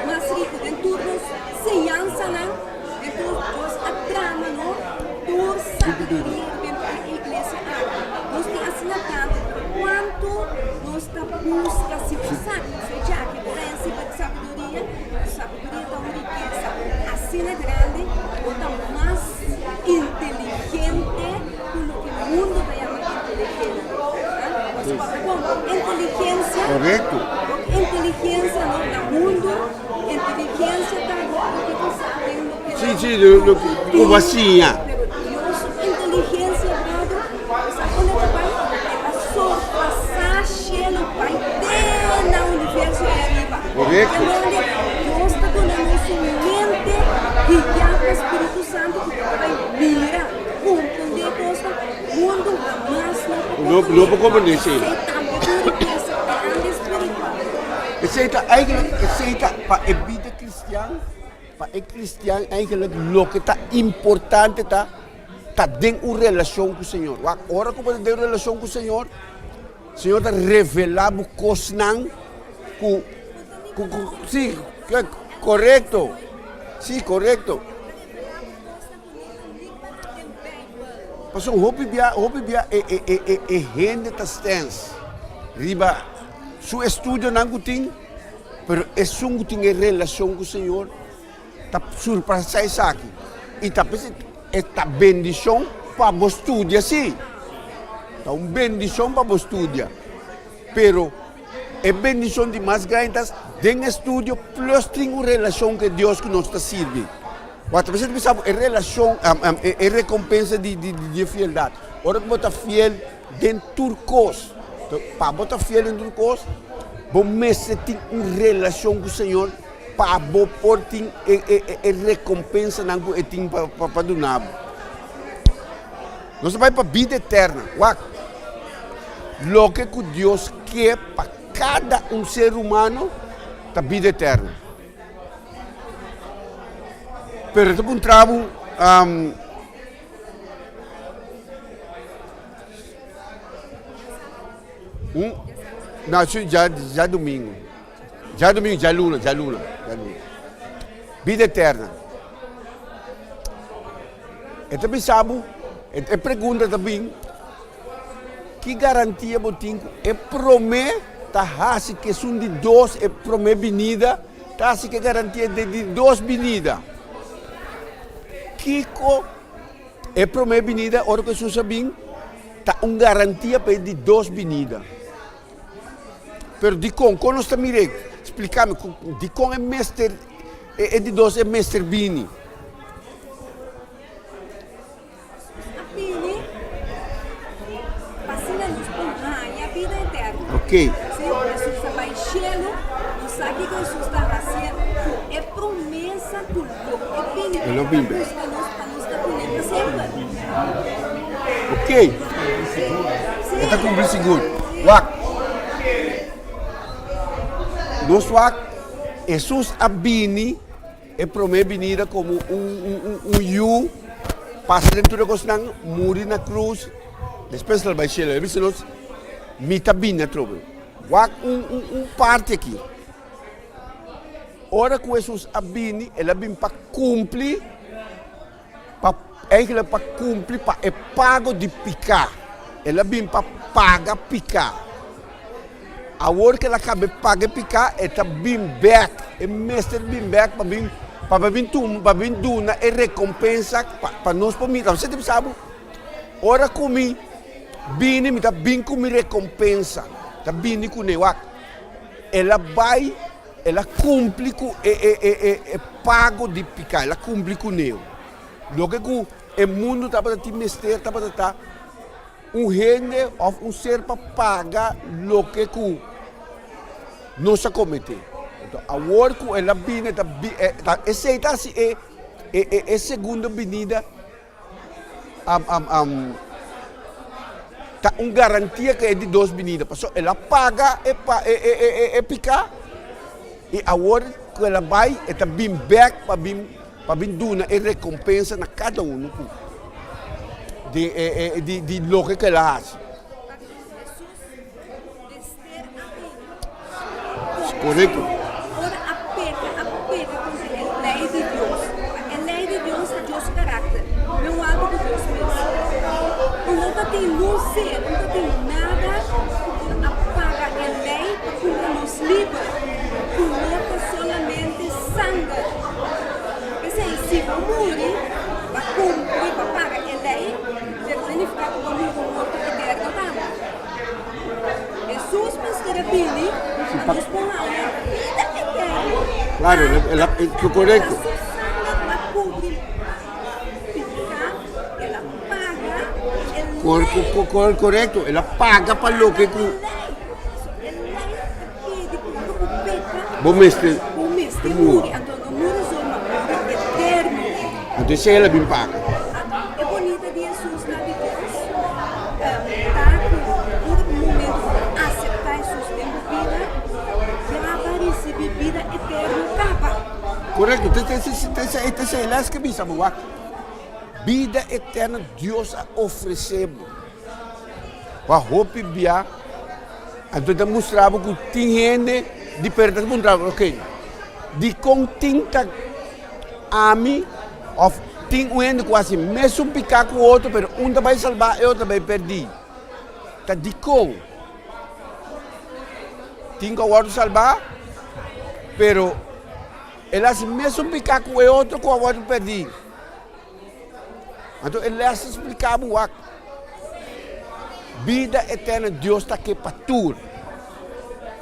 Mais rico dentro dos ciência, não? Dentro dos trama, não? Dos sabedoria dentro da igreja. Nós temos assinado quanto nós buscamos se passar. Já que por essa sabedoria é uma riqueza. Assim é grande, ou mais inteligente do que o mundo vai chamar inteligente. Inteligência. Correto. Inteligência no mundo, inteligência também, porque você sabe. Sim, como assim? Inteligência, sabe onde vai? É a sua passagem vai ter no universo arriba. Correto. Deus está dando sua mente guiada pelo Espírito Santo que vai virar, compreender coisas, mundo mais não vou compreender isso. Aceita para a vida cristã, para o cristão eigenlijk o que está importante tá dentro da relação com o Senhor. Agora que você tem relação com o Senhor está revelando coisas sim, correto. Sim, correto. Mas hobby bia é gente tá stance. Riba seu estudo não tem, pero é um tem relação com o Senhor. Tá surpresa isso aqui. E tá esta bendição para você estudar sim. Tá uma bendição para você estudar. Pero é bendição de mais grandes dentro do estudo plus tem uma relação que Deus que nos está servindo. Quando você pensa é relação, é recompensa de fidelidade. Ora que você fiel dentro do curso, para você fiel dentro do curso, você tem uma relação com o Senhor para você ter recompensa que tem para donar. Nós vamos para a vida eterna. O que Deus quer para cada ser humano é a vida eterna. Pero ito pong trabaho, já domingo. Já luna. Vida eterna. E também sabe, é pergunta também, que garantia você tem? É promessa, que são de dois, é promessa vinida, que garantia de duas venidas. Kiko é promessa vinida, ora que você sabe, está uma garantia para de duas venidas. Pero de quando está mirando, explica-me, de quando é mestre, é de dois é mestre Bini. A Bini, passina nos põe a vida eterna. Ok. Se Jesus vai enchendo, não sabe que Jesus está fazendo, é promessa do é Bini. Eu não vi. Ok. Está cumprindo seguro. Nós Jesus abini é promessa vinida como um passa dentro da costa, muri na cruz, depois ela vai chegar, e nós mita bem na tropa. Wak parte aqui. Ora que Jesus abini, ela vem para cumprir, para cumprir, para pago de picar. Ela vem para pagar picar. A hora que ela acaba de pagar picar, ela vem back, e mestre vem back para vir duna e recompensa para nós por mim. Você sabe, ora comi, bini, me tá bem com recompensa, tá bini com newak. Ela vai, ela cumpre com pago de picar, ela cumpre com neu. Logo que o mundo tá para ti mestre, tá para tá gente ou ser para pagar o que não se comete. Então, a hora que ela vem, essa é a segunda venida, tá uma garantia que é de 2 venidas. Ela paga e picar, e a hora que ela vai, ela vem back para vir dar e recompensa na cada um de lo que ela faz. Correto. Ora apega contra a lei de Deus. A lei de Deus é Deus caráter, não é algo de Deus mesmo. Nunca tem luz, nunca tem nada apaga a lei para nos livra. Coloca solamente sangue. Se morre, vai cumprir, vai pagar a lei, deve significar que vamos morrer eterno. Jesus pensa bem, mas põe a vida eterna. Claro, é correto. Ela cumpre, ela paga. Correto, ela paga para o que bom mestre, morre, então morre eterno. Então se ela bem paga. É bonita de Jesus na vida. Tá com um momento aceitar Jesus dentro da vida, já vai receber vida eterna, capa. Correto, essa é a que me sabe, vida eterna Deus oferecemos. Para hope bia, então mostrava que tem gente de perto, mostrava, ok, de continta a mim, tem gente quase mesmo picar com o outro, mas um vai salvar e outro vai perder. Tá de com, tem que o outro salvar, mas ele assim mesmo picar com o outro, com o outro perder. Então ele se explicava o vida eterna, Deus está aqui para tudo.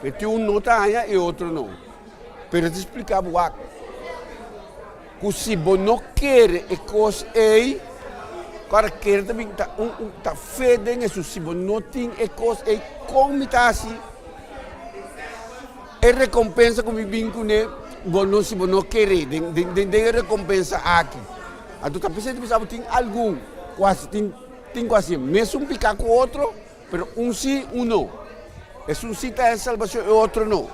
Porque um não está aí e outro não. Mas ele explicava o que se você não quer a coisa aí, para querer também está fedendo isso. Se você não tem a coisa aí, como está assim, é recompensa como vim com ele, se você não querer, tem recompensa aqui. Então, está pensando que tem algum, quase, tem quase, mesmo picar com o outro, mas um sim, um não. É um sim está em salvação e o outro não.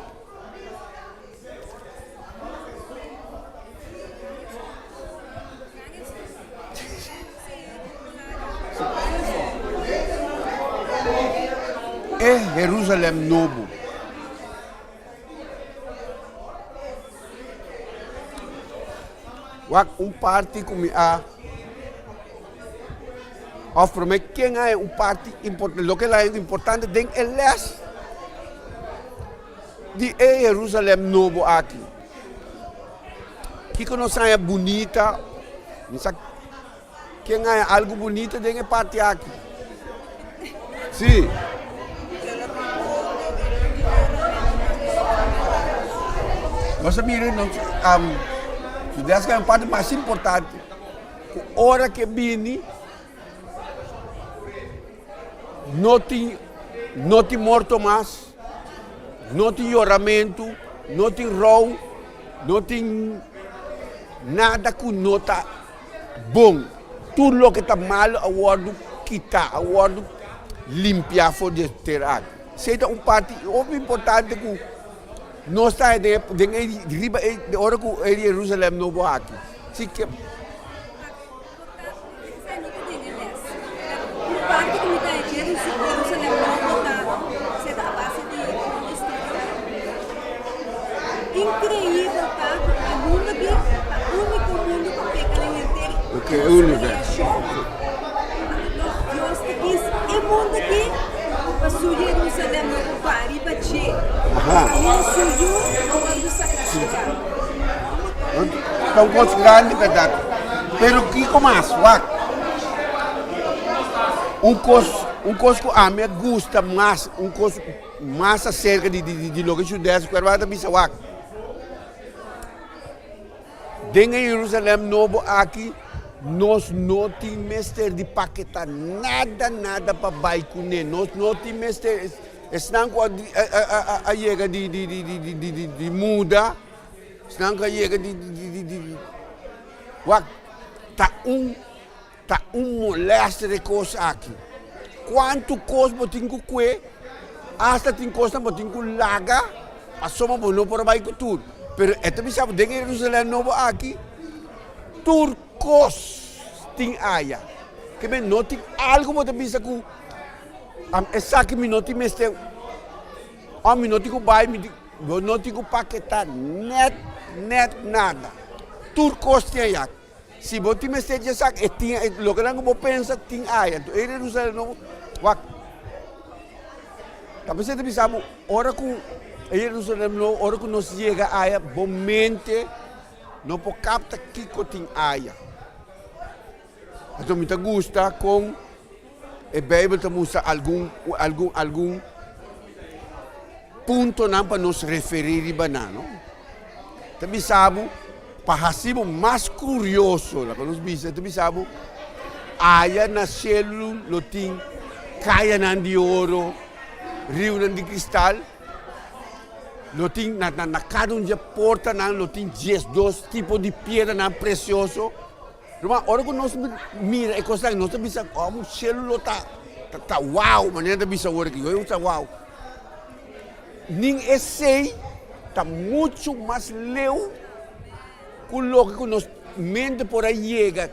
É Jerusalém novo. Parte como para mim quem é parte importante, o que é importante dentro do leste de Jerusalém novo aqui. Que nós é bonita, quem é algo bonito dentro da parte aqui. Sim. Nós miramos essa é a parte mais importante. A hora que vem, não tem morto mais, não tem choramento, não tem roubo, não tem nada que não está bom. Tudo o que está mal, a hora quitar, a hora limpar for de ter aqui. Seja uma parte importante que nós estamos de hora que Jerusalém não vai aqui. que é o universo. Deus te quis e mundo aqui para sua Jerusalém no pari para che. E suyo quando sacrificar. É um coisa grande, verdade. Pero que começa, um coisa que a mim gosta mais, coisa mais acerca de lo que judeus que vai dar bisawak. Dentro de Jerusalém novo aqui, nós não temos mestre de paquetar nada para baixar. Nós não temos mestre, estão com a chega de muda, estão com a chega de tá moleste de coisa aqui. Quanto coisa eu tenho que hasta tem coisa eu tenho que laga, a soma não para baixo tudo. Pero esta bisa dentro de Jerusalém novo aqui, turcos tem aia. Que me não tem algo que bisa que essa que me não tem mestre, a me não tem que buy, não tem que paquetar net nada. Turcos tem aia. Se você me está dizendo que o que eu penso tem aia, então ele Jerusalém novo, tapi você bisa hora com Jerusalém novo, hora que nós chega aia, bomente não pode captar que tem aia. Então me gusta com a Bíblia te mostra algum ponto não para nos referir banano. Tapi sabe para mais curioso, lá quando nos bisa, tu sabe, aia na célula, lo tem caia de ouro, rio de cristal, lo tem na cada porta não, lo tem 2 tipos de pedra não precioso. Mas hora que nós mira e coisa nós bisa, o célula tá uau, maneira bisa hora que eu tá uau. Ninguém sei, tá muito mais leu. Coloca que nós mente por aí chega,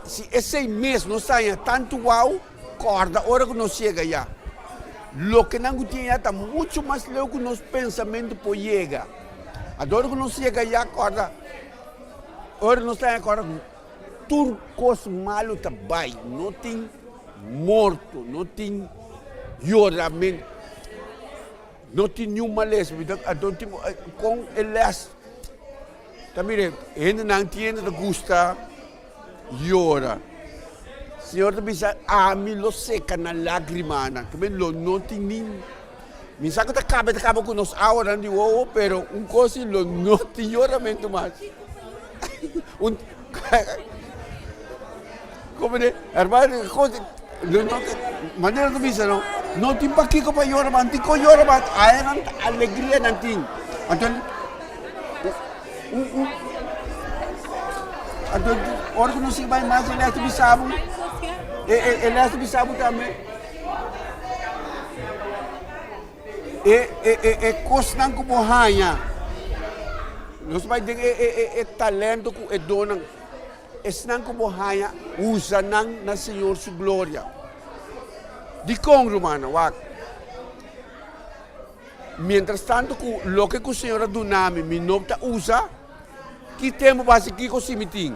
se esse mês não saia tanto uau, corda, hora que nós chega já. Lo que não tinha está muito mais leu que nosso pensamento por chega. Agora que nós chega já, corda, hora que nós saia corda, turcos malos também, não tem morto, não tem choramento, não tem nenhuma lesma, então com elas. Também, ainda não tinha de gusta, llora. Senhor, também sabe, mim lo seca na lágrima, também não tem nem. Me sabe que acaba com nós agora de ovo, pero coisa não tem choramento mais. Como é? Hermano, maneira de dizer não tem para que para chorar, mas tem que chorar, mas a alegria não tem. Então hora que não se vai mais, ele é bisabo. Ele é bisabo também. Coisa não como ranha. Nós vai ter talento que é dona. Esse não como ranha usa na Senhor sua glória. De com romano, mientras tanto, o que o Senhor do nome me não usa, que tempo para seguir com o cemitério?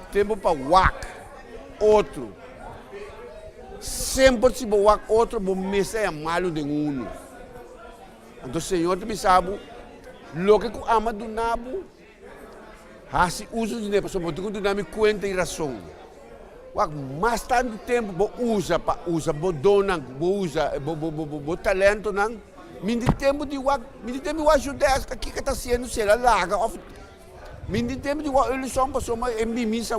Tempo para outro. Sempre se wak outro, bom mesa é malo de um. Então o Senhor te sabe, o que ama do nabo, assim usa o dinheiro, só porque tu dá-me conta e razão. Mas tanto tempo, usa, dona, usa, talento, não. Mindi tempo de ajudar aqui que está sendo será larga. Mindi tempo de eles são pessoas em missa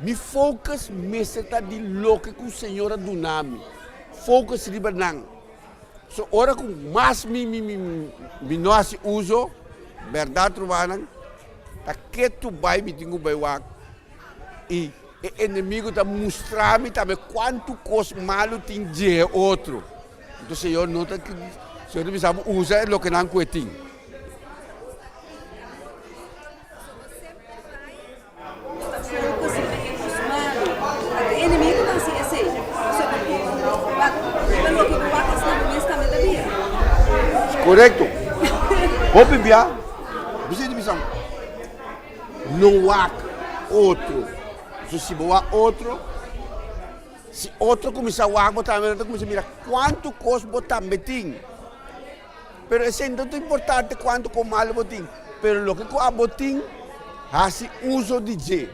me focus meseta de louco que o Senhor do nome. Focus de banang. So ora com mais me nós uso verdade trovanan. Tá que tu vai me tingo vai wak. E inimigo tá mostrar-me também quanto coisa malo tem de outro. Então o Senhor nota que o Senhor me sabe usar o que não coitim. Inimigo não se esse. Correto. Vou beber. Você de missão. não há outro. Se há outro, se outro começar a água também, começa a mirar quanto coisa também tem. Pero isso não é importante quanto com mal botim. Pero o que com a botim, assim uso de G.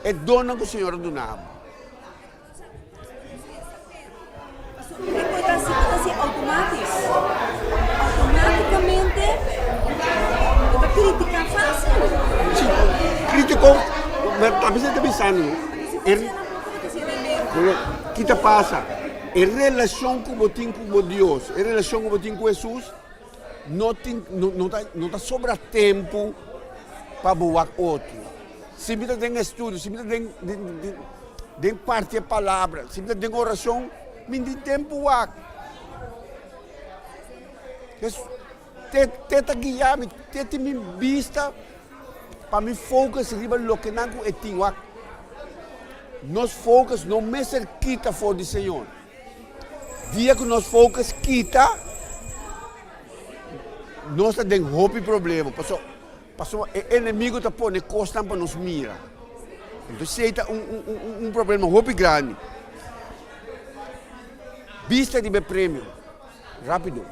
É dona que o Senhor donava. Assim automaticamente, a crítica fácil. Criticou, mas talvez você está pensando, o que passa? Em relação com Deus, em relação com Jesus, não está sobra tempo para boar outro. Se você tem estudo, se você tem parte da palavra, se você tem oração, não tem tempo para tenta guiar-me, tenta me vista para me focar riba lo que não é tinha. Nós focus no mais cerquita for do Senhor. Dia que nós focus quita, nós temos roupa e problema. Passou o inimigo está pondo costa para nos mira. Então se é um problema roupa grande. Vista de prêmio, rápido.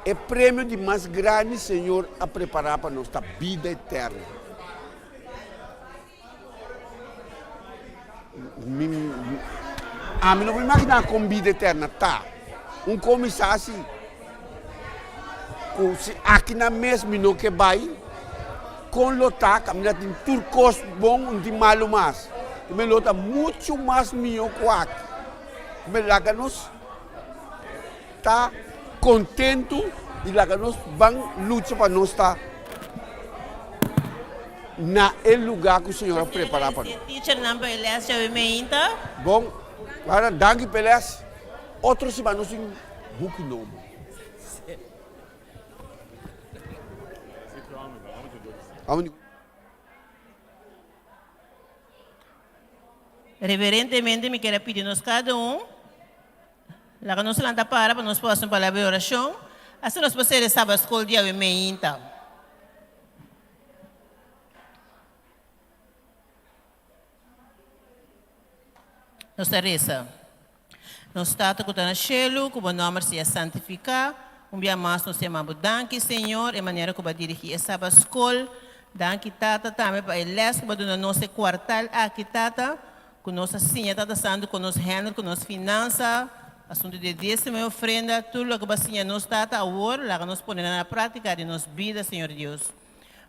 É prêmio de mais grande, Senhor, a preparar para nossa vida eterna. Não vou imaginar com vida eterna, tá? Comissário assim, aqui na mesma não que vai, com lotar, caminhar tem turcos bom, de malo mais. Me lota muito mais melhor que aqui. Me laga nos tá contento e laga nos vamos lutar para nós estar na lugar que o Senhor preparou para nós. Teacher number 11 eu me Bom, agora danke pelas outros irmãos em book novo. Reverentemente me quero pedir nós cada lá que nós lanta para nós possamos palavra de oração, assim nós possamos estar a escola dia eu me Nós reza. Nós está com o cielo, que o nome seja santificado. Dia mais nós chamamos danke, Senhor, e maneira que vai dirigir essa escola. Danke, Tata, também para eles que vai dar nosso quartal aqui, Tata, com nossa senha, Tata, sendo com nosso handle, com nossa finança, assunto de dízimo e ofrenda, tudo o que vai ser nosso Tata, agora, lá que nós podemos na prática de nossa vida, Senhor Deus.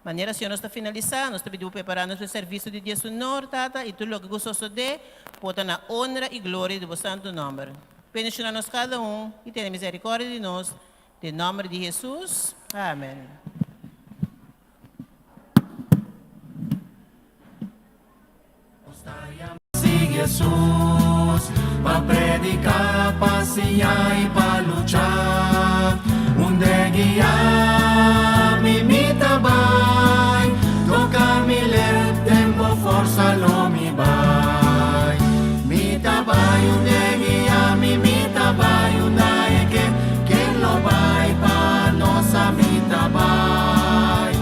Maneira, Senhor, nós está finalizando, nós estamos preparando o serviço de Deus, Senhor, Tata, e tudo o que gostoso de, pode na honra e glória do santo nome. Pensionar-nos cada e tenha misericórdia de nós, em nome de Jesus. Amém. Jesus, para predicar, passear e para lutar, onde guiar, me imita vai, toca me ler, tempo, força, lo me vai, mita vai, onde guiar, me imita vai, onde é que lo vai, para nossa mita vai,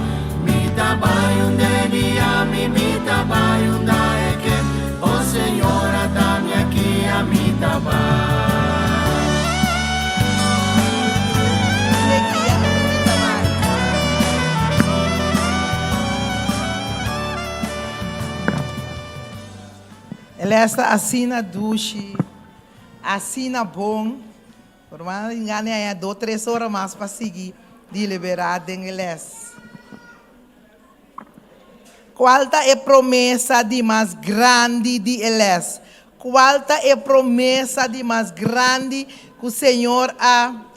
onde guiar, me imita vai, onde é que Senhora, dá-me aqui a mita Ela está assina duche, assina bom, por mais engane aí 2, 3 horas mais para seguir de liberar deles. Qual é a promessa de mais grande de eles? Qual é a promessa de mais grande que o Senhor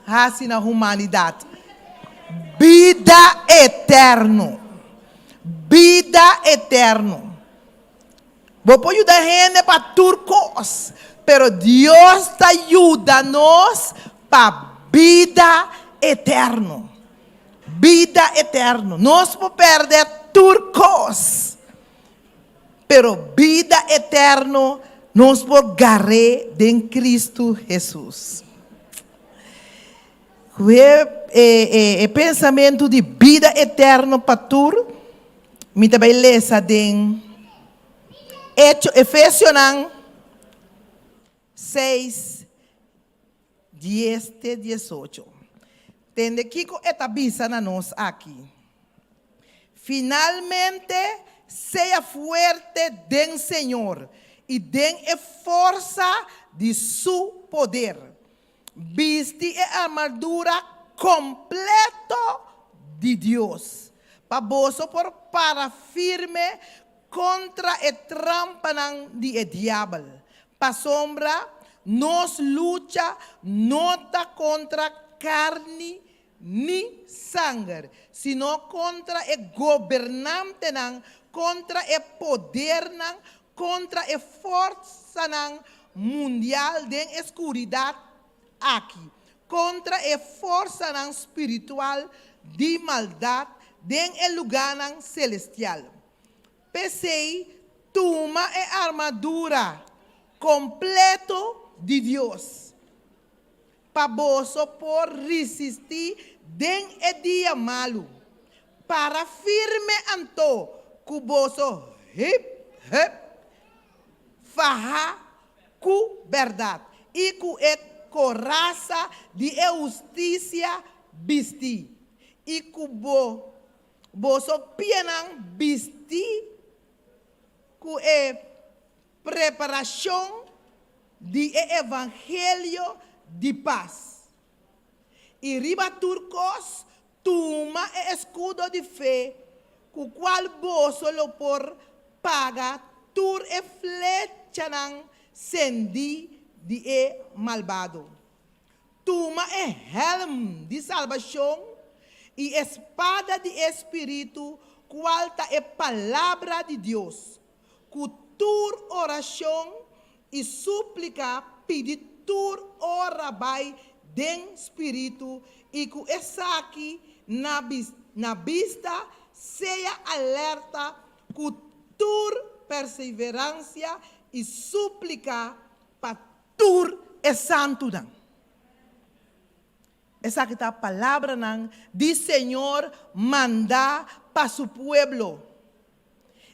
faz na humanidade? Vida eterna. Vida eterna. Vou pode ajudar gente para turcos, pero Deus ajuda nós para vida eterna. Vida eterna. Nós podemos perder turcos, pero vida eterna nos por garre em Cristo Jesus. O pensamento de vida eterna para tu, Mi também lesa den Efésios 6, 10 e 18. Tende Kiko etabisa na nós aqui. Finalmente, seja fuerte den Senhor e den a força de su poder. Viste a armadura completo de Deus. Para firme contra a trampa de diabo. Pa sombra, nos lucha nota contra carne ni sangue, sino contra o governante, contra o poder, contra a força mundial de escuridade aqui, contra a força espiritual de maldade em lugar celestial. Pensei, toma a armadura completo de Deus, para por resistir den o dia malo, para firme anto, que boso fará com verdade e com a coraça de justiça vestir e com boso pianan vestir com a preparação de evangelho de paz. E riba turcos, toma o escudo de fé, com o qual você lo por paga tur e flecha sendi de malvado. Toma o helm de salvação e espada de espírito, qual ta é palavra de Deus. Com tur oração e súplica, pedir tur ora vai den espírito e com essa aqui na vista seja alerta com tur perseverança e súplica para tur é santo não. Essa aqui está a palavra não de Senhor mandar para su pueblo.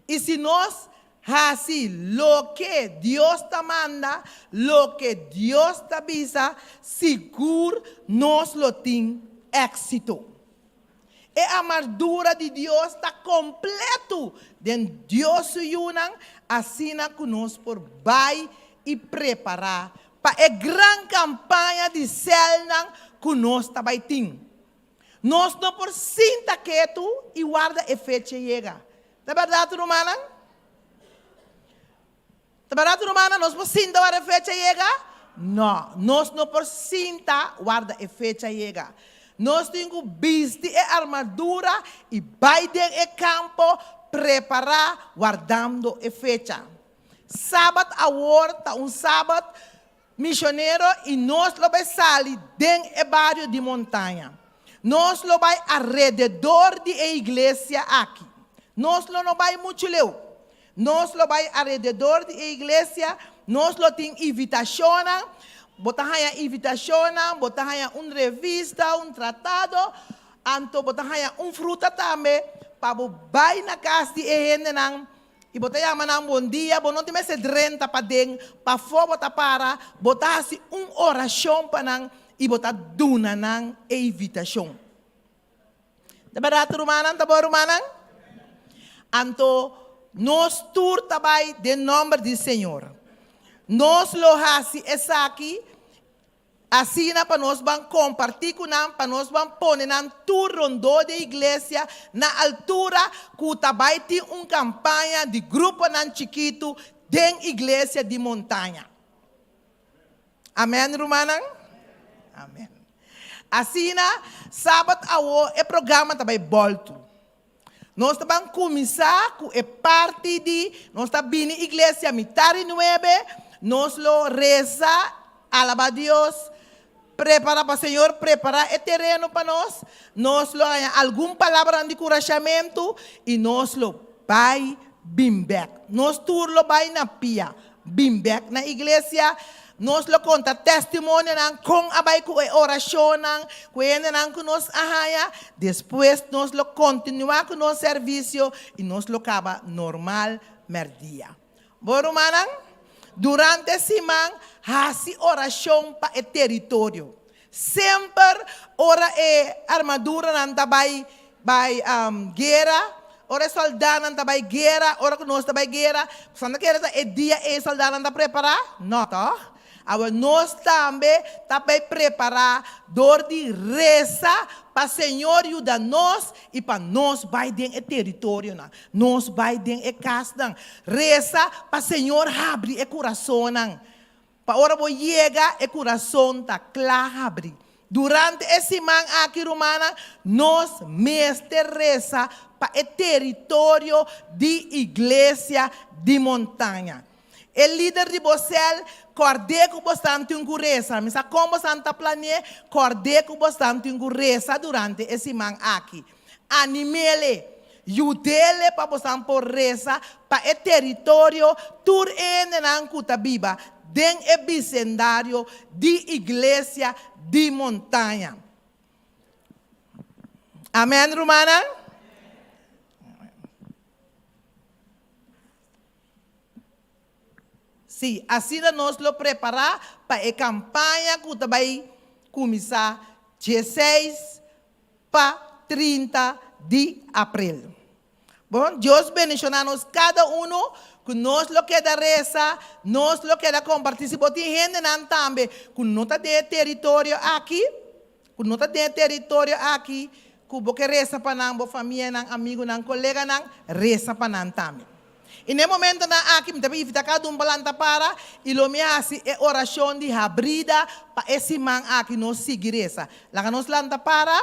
E se nós así, lo que Dios te manda, lo que Dios te avisa, seguro nos lo tiene éxito. A armadura de Deus está completo. De Deus unan, assim que nós por vai e preparar para a grande campanha de céu que nós também temos. Nós não por sinta quieto e guarda a fecha chega. É verdade, romana? Barato romana, nós por cinta a fecha chega? Não, nós não por cinta guarda a fecha chega. Nós temos que vestir a armadura e vai de campo preparar guardando a fecha. Sábado a horta, sábado missioneiro e nós lo vai sair dentro do barrio de montanha. Nós lo vai alrededor da igreja aqui. Nós não vai muito leu. Nós lo vai alrededor da igreja, nós lo tem invitação, botahaya invitação, botahaya revista, tratado, anto botahaya fruta também, para vai na casa de gente e botahaya manang bom dia, não tem mais 30 para dentro, para fora bota para, botahasi oração para e botar duna nang invitação. Tá barato rumanan, tá bom rumanan? Anto nós tur também de nome do Senhor. Nós lo hasi essa aqui, assim para nós vamos compartilhar com nós, para nós vamos pôr na tur rondô da igreja na altura que também tem campanha de grupo nan chiquito de igreja de montanha. Amém, Romana? Amém. Assim, sábado o programa também volta. Nós vamos começar com a parte de, nós estamos vindo à igreja mitad 9, nós lo reza, alaba a Deus, prepara para o Senhor, prepara o terreno para nós lo alguma palavra de encorajamento e nós lo vai bem back. Nós turlo vai na pia, bem back na igreja, Nos lo conta testimonio nan con abay ku oración nan kuene nan ku nos ahaya. Después nos lo continua con nos servicio y nos lo acaba normal merdia. Boro manang durante semana hasi oración pa e territorio. Sempre ora e armadura nan tabay guerra. Ora soldado não vai guerra, ora que nós está guerra. Quando quer é dia e soldado não preparar, não tá? Agora nós também está preparar dor de reza para Senhor ajudar nós e para nós vai dentro do território, não. Nós vai dentro da casa, não. Reza para Senhor abrir o coração, não. Para ora vou chegar o coração tá claro abrir. Durante esse man aqui romana, nós mestre reza para o território de igreja de montanha. O líder de Bocel, acordei com bastante um reza, mas como Santa Plané, acordei com bastante um reza durante esse man aqui. Animele, ajudele para bastante por reza para o território tur ene nan Cutabiba. Den e bicendário de igreja de montanha. Amém, Romana? Sim, assim nós lo preparar para a campanha que vai começar 16 para 30 de abril. Bom, Deus bendicionar-nos cada um. Que nós lo que da reza, nós lo que da compartilhar. Se botem gente não também, que não está de território aqui, que não está de território aqui, que você reza para não, família, não, amigo, não, colega, não, reza para não também. E no momento na aqui, me também fica cada balanta para, e lo me hace oração de abrida para esse man aqui nós seguir essa. Lá que nós lanta para,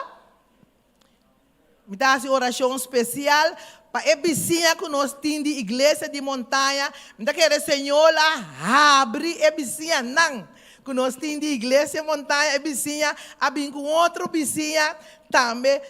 me dá essa oração especial. Para a vizinha que nós temos de igreja de montanha, então quer Senhor lá abre a vizinha não, que nós temos de igreja de montanha, a vizinha abim com outro vizinha também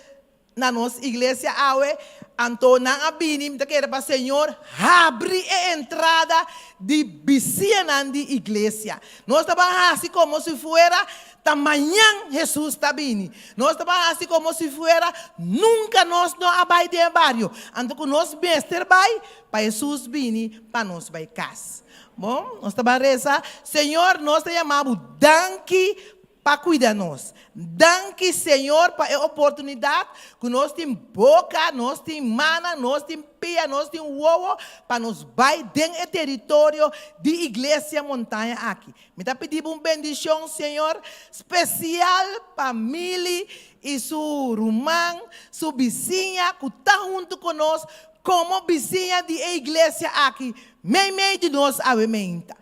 na nossa igreja awe, então não abim, então quer para Senhor abre a entrada de vizinha de igreja. Nós estamos assim como se fuera amanhã Jesus está vindo. Nós estamos assim como se fuera nunca nós não abai de barrio. Então que nós mestre vai para Jesus vir para nós vai casa. Bom, nós estamos a rezar. Senhor, nós te chamamos danke para cuidar nós. Danke, Senhor, para a oportunidade que nós temos boca, nós temos mana, nós temos pia, nós temos ovo, para nós vai dentro do território de igreja montanha aqui. Me está pedindo uma bendição, Senhor, especial para Mili e sua irmã, sua vizinha, que está junto conosco, como vizinha de igreja aqui. Meio de nós, avementa.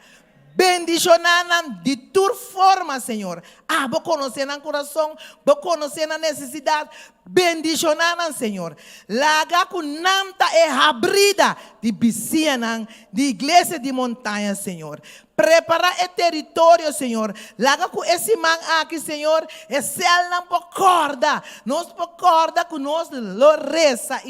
Bendicionar de tua forma, Senhor. Vou conhecer no coração, vou conhecer na necessidade. Bendicionar, Senhor. Laga com nanta é abrida de vizinha de igreja de montanha, Senhor. Prepara o território, Senhor. Laga com esse man aqui, Senhor. E se ele não concorda, nós concorda com nós lo reza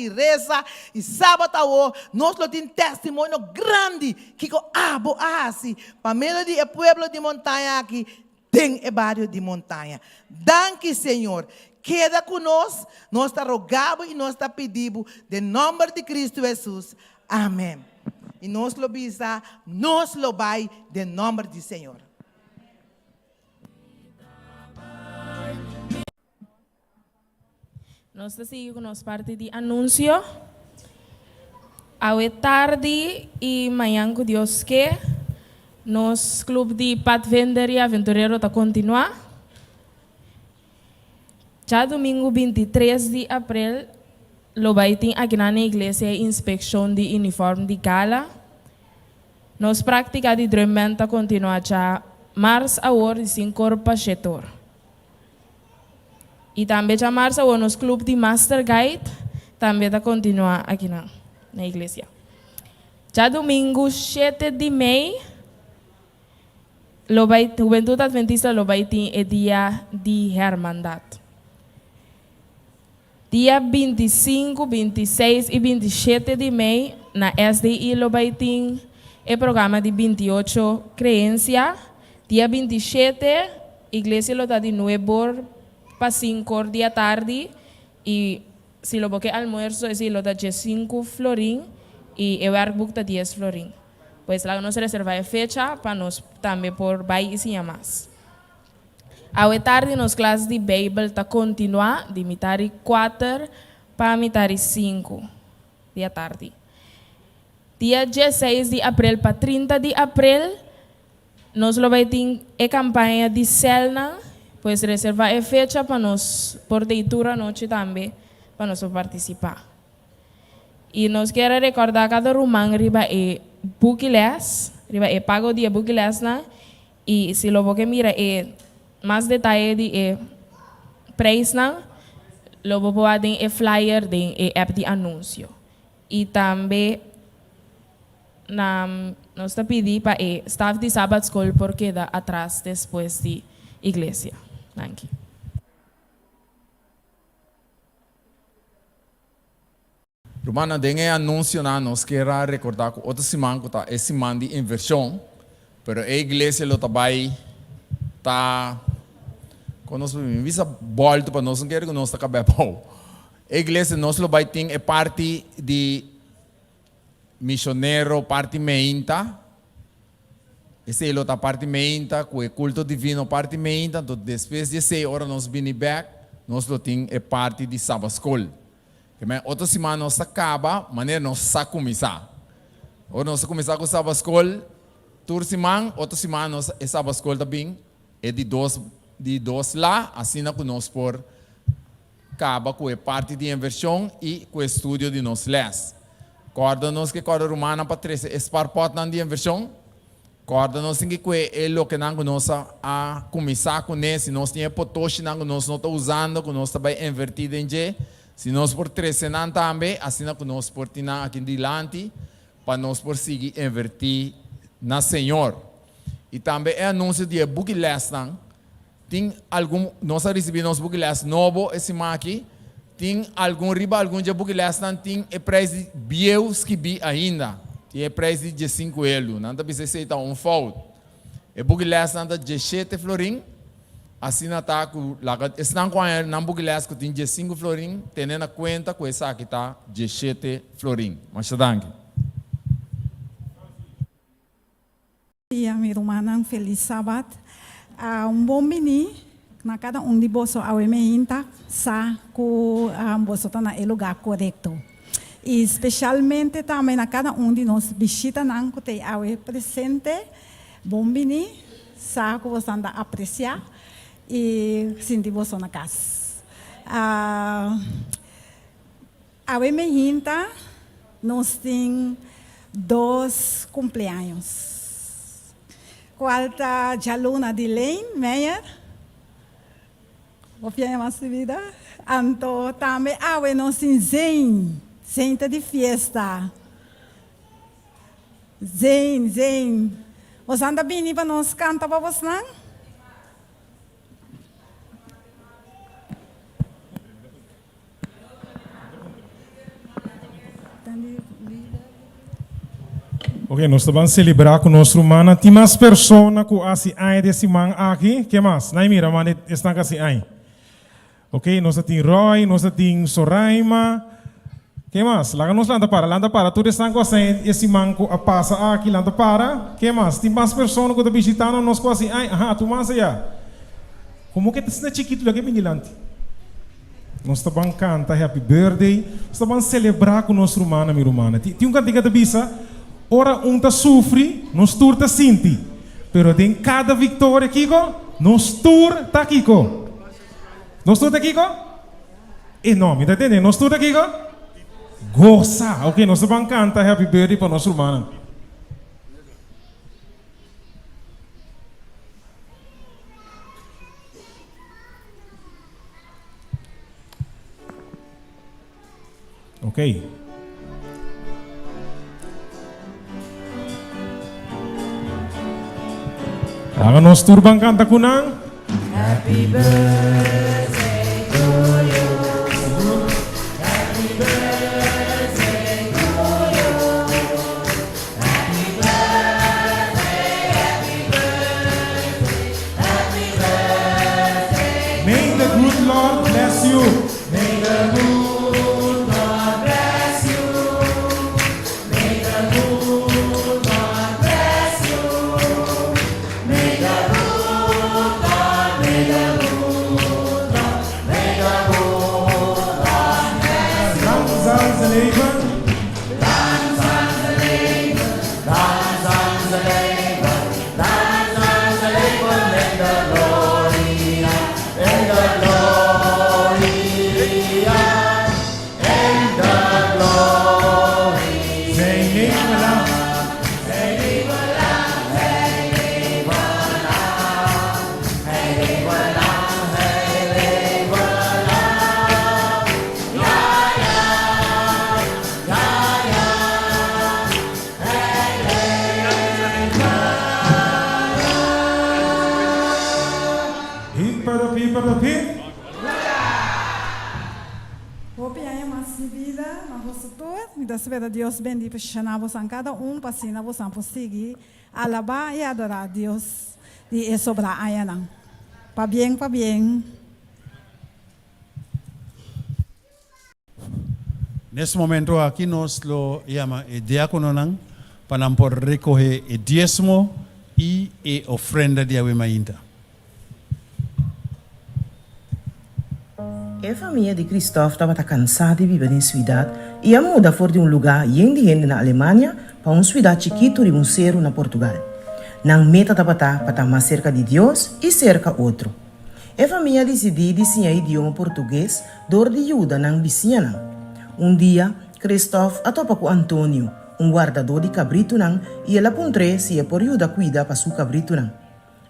e sábado nós lo tem testemunho grande que abo assim para meio do povo de montanha aqui tem o barrio de montanha. Danke, Senhor. Queda conosco, nós está rogando e nós está pedindo, em nome de Cristo Jesus. Amém. E nós lo bisa, nós lo vai, em nome do Senhor. Nós seguimos com nossa parte de anúncio. Hoje tarde e amanhã, que Deus quer, nosso clube de Pathfinder e Aventureiro está continuar. Já domingo 23 de abril, lo vai ter aqui na igreja inspeção de uniforme de gala. Nos prática de treinamento continua já março a hora de 5 para 7 horas. E também já março a hora nos clube de Master Guide também está continuar aqui na igreja. Já domingo 7 de maio, Juventude Adventista lo vai ter o dia de Hermandade. Dia 25, 26 e 27 de maio, na SDI lo vai ter o programa de 28 Creencia. Dia 27, iglesia lo está de 9 para 5 da tarde y si lo boque almuerzo es lo da 5 florín y el workbook da 10 florín. Pues la nos reserva fecha para nos también por baile y más. A tarde nos clases de Bible ta continua de mitad 4 para mitad 5 da tarde. Dia 16 de abril para 30 de abril nos lo vai ter a campanha de Selna, pues reservar a fecha para nós por leitura noite também para nós participar. E nós queremos recordar cada romano riba é bookles, riba é pago dia bookles na e se lo que mira é mais detalhe de preço na lo pode é flyer de app de anúncio e também nós está pedindo para o staff de Sabbath School porque dá atrás depois de igreja. Thank you. Romana, dengue anúncio na nós quero recordar que outra semana que tá esse semana de inversão, pero a igreja lo também tá quando nós visa volta para nós não quero que nós tá cabelo. A igreja nós lo vai ter é parte de missionário parte meinta, esse é a parte meinta, com o culto divino parte meinta, então depois de 6 horas nós vamos back, nós lo temos é parte de Sabbath School. Outra semana nós acaba, maneira nós começar. Ou nós começar com Sabbath School, toda semana, outra semana nós é Sabbath School também, é de dois lá, assim que nós por acaba com a parte de inversão e com o estudo de nós les. Corda-nos que corda romana para 13 esparpot na de inversão. Corda-nos que é o que nós a começar com esse, nós temos potoshi nós não está usando, que nós está invertido em G. Se nós por 13 não também, assim que nós por tirar aqui diante, para nós por seguir invertir na Senhor. E também é anúncio de book lesson. Tem algum, nós recebemos book lesson novo esse aqui. Tem algum riba, algum dia book lesson tem é preço de bieus que bi ainda. Tem é preço de 5 euros. Não precisa ser um fold. É book lesson de 7 florim. Assim está com estão com a não book lesson que tem de 5 florim, tendo na conta com essa que está de 7 florim. Mas danke. Dia, minha irmã, feliz sábado. Bom menino. Na cada de vocês ao ementa sa que vocês estão no lugar correto. E especialmente também na cada de nós visita não que tem ao presente bom menino sa que vocês andam a apreciar e sentir vocês na casa. Ao ementa nós temos 2 cumpleaños. Quarta Jaluna de Lane Meyer. Opinião mais vida. Então, também há nós zen, senta de festa. Zen. Você anda bem para nós cantar para você não? Ok, nós vamos celebrar com nosso humana. Tem mais pessoas que assim aí desse man aqui. Que mais? Não mira, mas estão assim aí. Ok, nós temos Roy, nós temos Soraima. Que mais? Lá nós landa para. Tudo estão assim esse man que passa aqui landa para. Que mais? Tem mais pessoas que estão visitando nós assim aí. Tu mais aí. Como que está chiquito lá que menilante? Nós estamos cantando Happy Birthday. Nós estamos celebrar com nosso humana, minha irmã. Tem cantiga de bisa. Ora tá sofre, nós tur tá sinti. Pero tem cada vitória aqui, nós tur tá aqui. Nós tur tá aqui, e não, me tá entendendo? Nós tur tá aqui, goza. Ok, nós vamos cantar Happy Birthday para nossa irmã. Ok. Agora nós turban canta kunang. Happy birthday to you. Happy birthday to you. Happy birthday, happy birthday. leven. Lang zal ze leven, lang zal ze leven, lang zal ze leven in de gloria, in de gloria, in de gloria. Zij leven lang. Zij leven lang, hij leven lang, hij leven lang, hij leven lang. Ja, ja, ja, ja, hij leven lang. Hip, parop, hip. Hope aí mais de vida na vossa dor. Me dá saber a Deus bendito para chamar você a cada para ensinar você a conseguir alabar e adorar a Deus e sobrar aí não. Para bem, para bem. Nesse momento aqui nós lo chama o diácono não para por recolher o dízimo e a ofrenda de Awemainta. A família de Christoph estava cansada de viver em cidade e a muda fora de lugar gente na Alemanha para uma cidade chiquito de cerro na Portugal. Não meta estava para mais cerca de Deus e cerca outro. A família decidiu ensinar idioma português dor de ajuda na vizinha. Dia, Christoph atopa com Antônio, guardador de cabrito não, e ela apontou se é por ajuda a cuidar para seu cabrito não.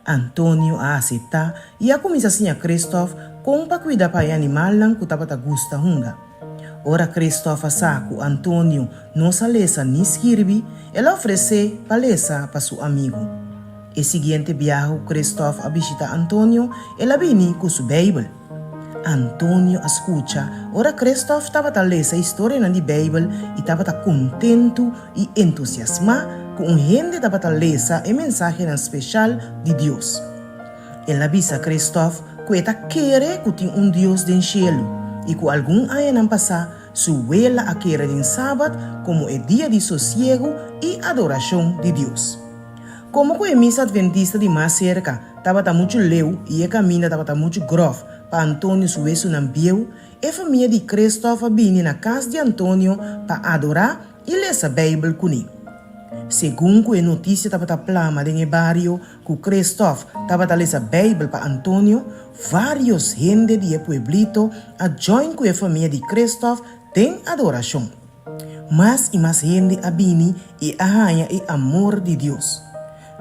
Antônio a aceitar e a começar a Christoph com para cuidar para o animal não que estava gusta hunga. Ora Christoph a saco Antônio não se lesa nem escreve, ela oferece para lesa para seu amigo. E seguinte viagem Christoph a visitar Antônio, ela vem com sua Bíblia. Antônio escuta, ora Christoph estava a ler a história na Bíblia e estava contento e entusiasmado com o gente estava a ler a mensagem especial de Deus. Ela avisa Christoph que ela quer que tem Deus do céu e que algum ano não passar, sua ela a quer em sábado como é dia de sossego e adoração de Deus. Como que a missa adventista de mais cerca estava muito leu e a caminho estava muito grove para Antônio subir su nambieu, a família de Christoph vinha na casa de Antônio para adorar e ler a Bíblia com ele. Segundo a notícia estava plama no bairro que Christoph estava a ler a Bíblia para Antônio, vários gente de pueblito a join com a família de Christoph tem adoração. Mais e mais gente a vinha e arranha o amor de Deus.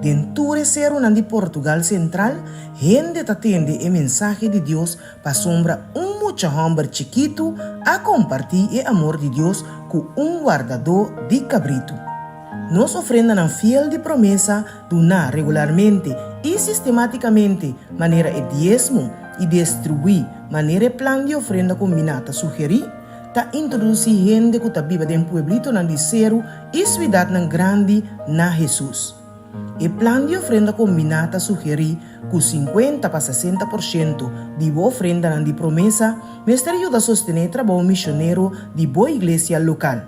Dentro do cerro de Portugal Central, gente atende a mensagem de Deus para sombra muito homem chiquito a compartilhar o amor de Deus com guardador de cabrito. Nos ofrenda fiel de promessa donar regularmente e sistematicamente maneira de diezmo e distribuir maneira plan de ofrenda combinada sugerir ta introduzir gente que está viva dentro do pueblito de cerro e cidade grande na Jesus. O plano de ofrenda combinada sugere que 50 para 60% de boa ofrenda de promessa mestre ajuda a sostener o trabalho missionário de boa igreja local.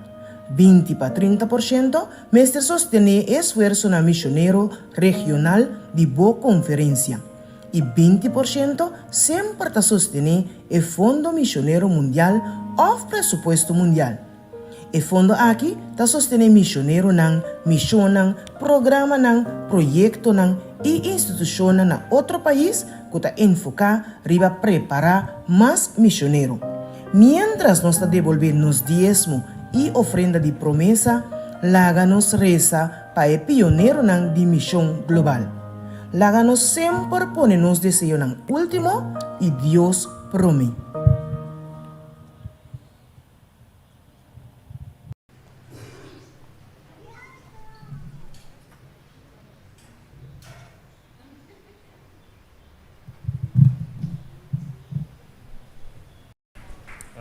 20 para 30% mestre sostener o esforço missionário regional de boa conferência. E 20% sempre está sostener o Fundo Missionário Mundial ou Presupuesto Mundial. O fundo aqui está sostenendo missionário não, missão não, programa não, projeto não e instituição na outro país que está enfocado para preparar mais missionários. Mientras nós está devolvendo nos diezmo e ofrenda de promessa, laga nos reza para o pioneiro não de missão global. Laga nos sempre pone nos desejos não último e Deus promete.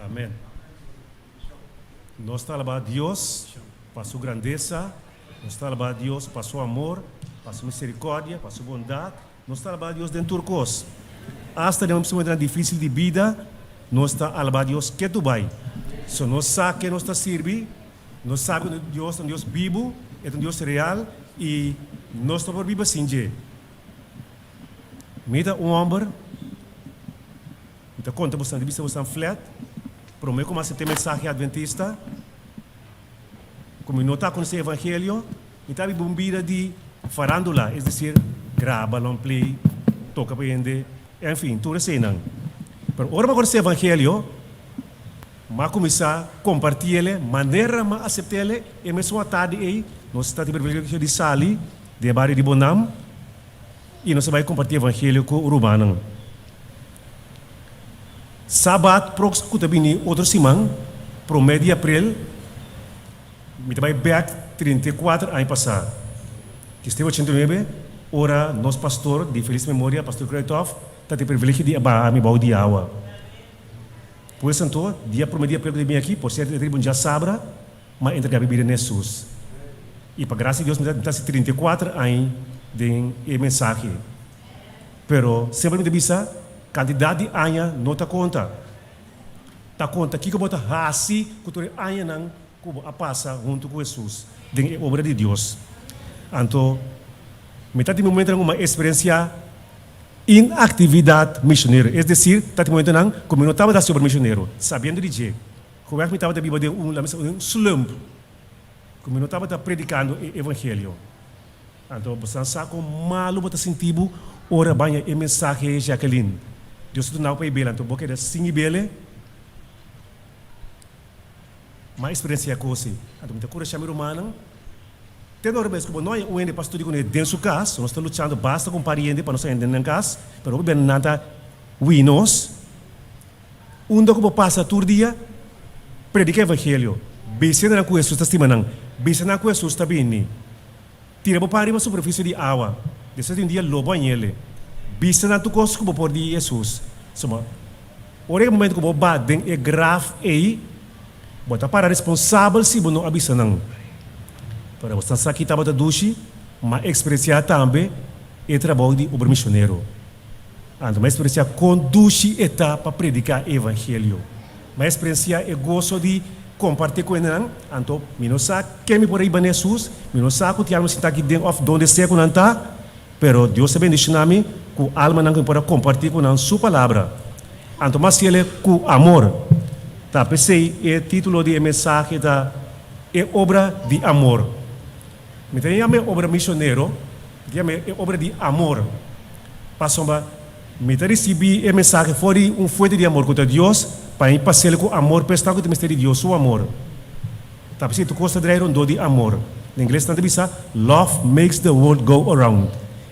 Amém. Nós estamos a Deus para sua grandeza, nós estamos a Deus para seu amor, para sua misericórdia, para sua bondade. Nós estamos a Deus dentro de turcos. Hasta de uma situação difícil de vida, nós estamos a Deus que tu vai. Se nós sabemos que nós está servindo, nós sabemos que Deus é um Deus vivo, é um Deus real e nós estamos por viver sem Deus. Meta homem, meta conta você de vista você flat. Promete como assim tem mensagem adventista como não está com esse evangelho, está bombida de farándula, é decir, grava, long play, toca para ende, enfim, tudo assim não. Mas agora com esse evangelho, mas começar a compartilhar, maneira de aceitar, e mesmo à tarde aí, nós estamos privilegiados de Sali, de bairro de Bonam, e nós vamos compartilhar o evangelho com o Urbano. Sábado, próximo, que também outra semana, para o mês de abril, me vai back 34 anos passado. Que esteve 89, ora, nosso pastor, de feliz memória, pastor Kreitov, está tendo privilégio de abar me bau de água. Pois então, dia para o dia abril de mim aqui, por ser de tribo já sabra, mas entregar a bebida em Jesus. E para graça de Deus, me dá 34 anos de mensagem. Pero, sempre me bisa, quantidade de anos não está conta. Está conta que bota assim, que tu anos não, como a passa junto com Jesus, de obra de Deus. Então, metade do momento é uma experiência em atividade missionária. É decir, está momento não, como eu estava sobre missionário, sabendo dizer, como é que eu estava de um slump, como eu estava predicando o evangelho. Então, você sabe como malo você sentiu, ora banha e mensagem Jacqueline. Deus não vai bela, então porque é sim bela. Mas experiência é coisa. Então, muita coisa chama romana. Tem hora mesmo que nós o ende pastor digo dentro do caso, nós estamos lutando basta com pariente para nós entender no caso, pero bem nada winos. Que passa todo dia predica evangelho. Bisa na com Jesus testemunhando. Bisa na com Jesus também. Tira para arriba superfície de água. Depois um dia lobo ele. Bisa na tu coisa como por de Jesus. Soma. Ora momento que boba den é grave aí. Bota para responsável se não avisa não. Para você saber que estava da duche, mas experiência também é trabalho de obra missionário. Então, uma experiência conduz eta para predicar o evangelho. Uma experiência é gosto de compartilhar com ele. Então, eu não sei quem me por aí para Jesus, eu não sei que eu estou aqui dentro de onde sei que não está, mas Deus sabe deixar-me que a alma não pode compartilhar com a sua palavra. Então, mas ele com amor. Tá, pensei, o título de mensagem é obra de amor. Me tem a obra missionário, que é obra de amor. Passou-me, me recebi a mensagem foi fonte de amor contra Deus, para passar com amor, prestar com o mistério de Deus, o amor. Tá, pensei, tu gosta de um de amor. Em inglês, tanto bisa, love makes the world go around.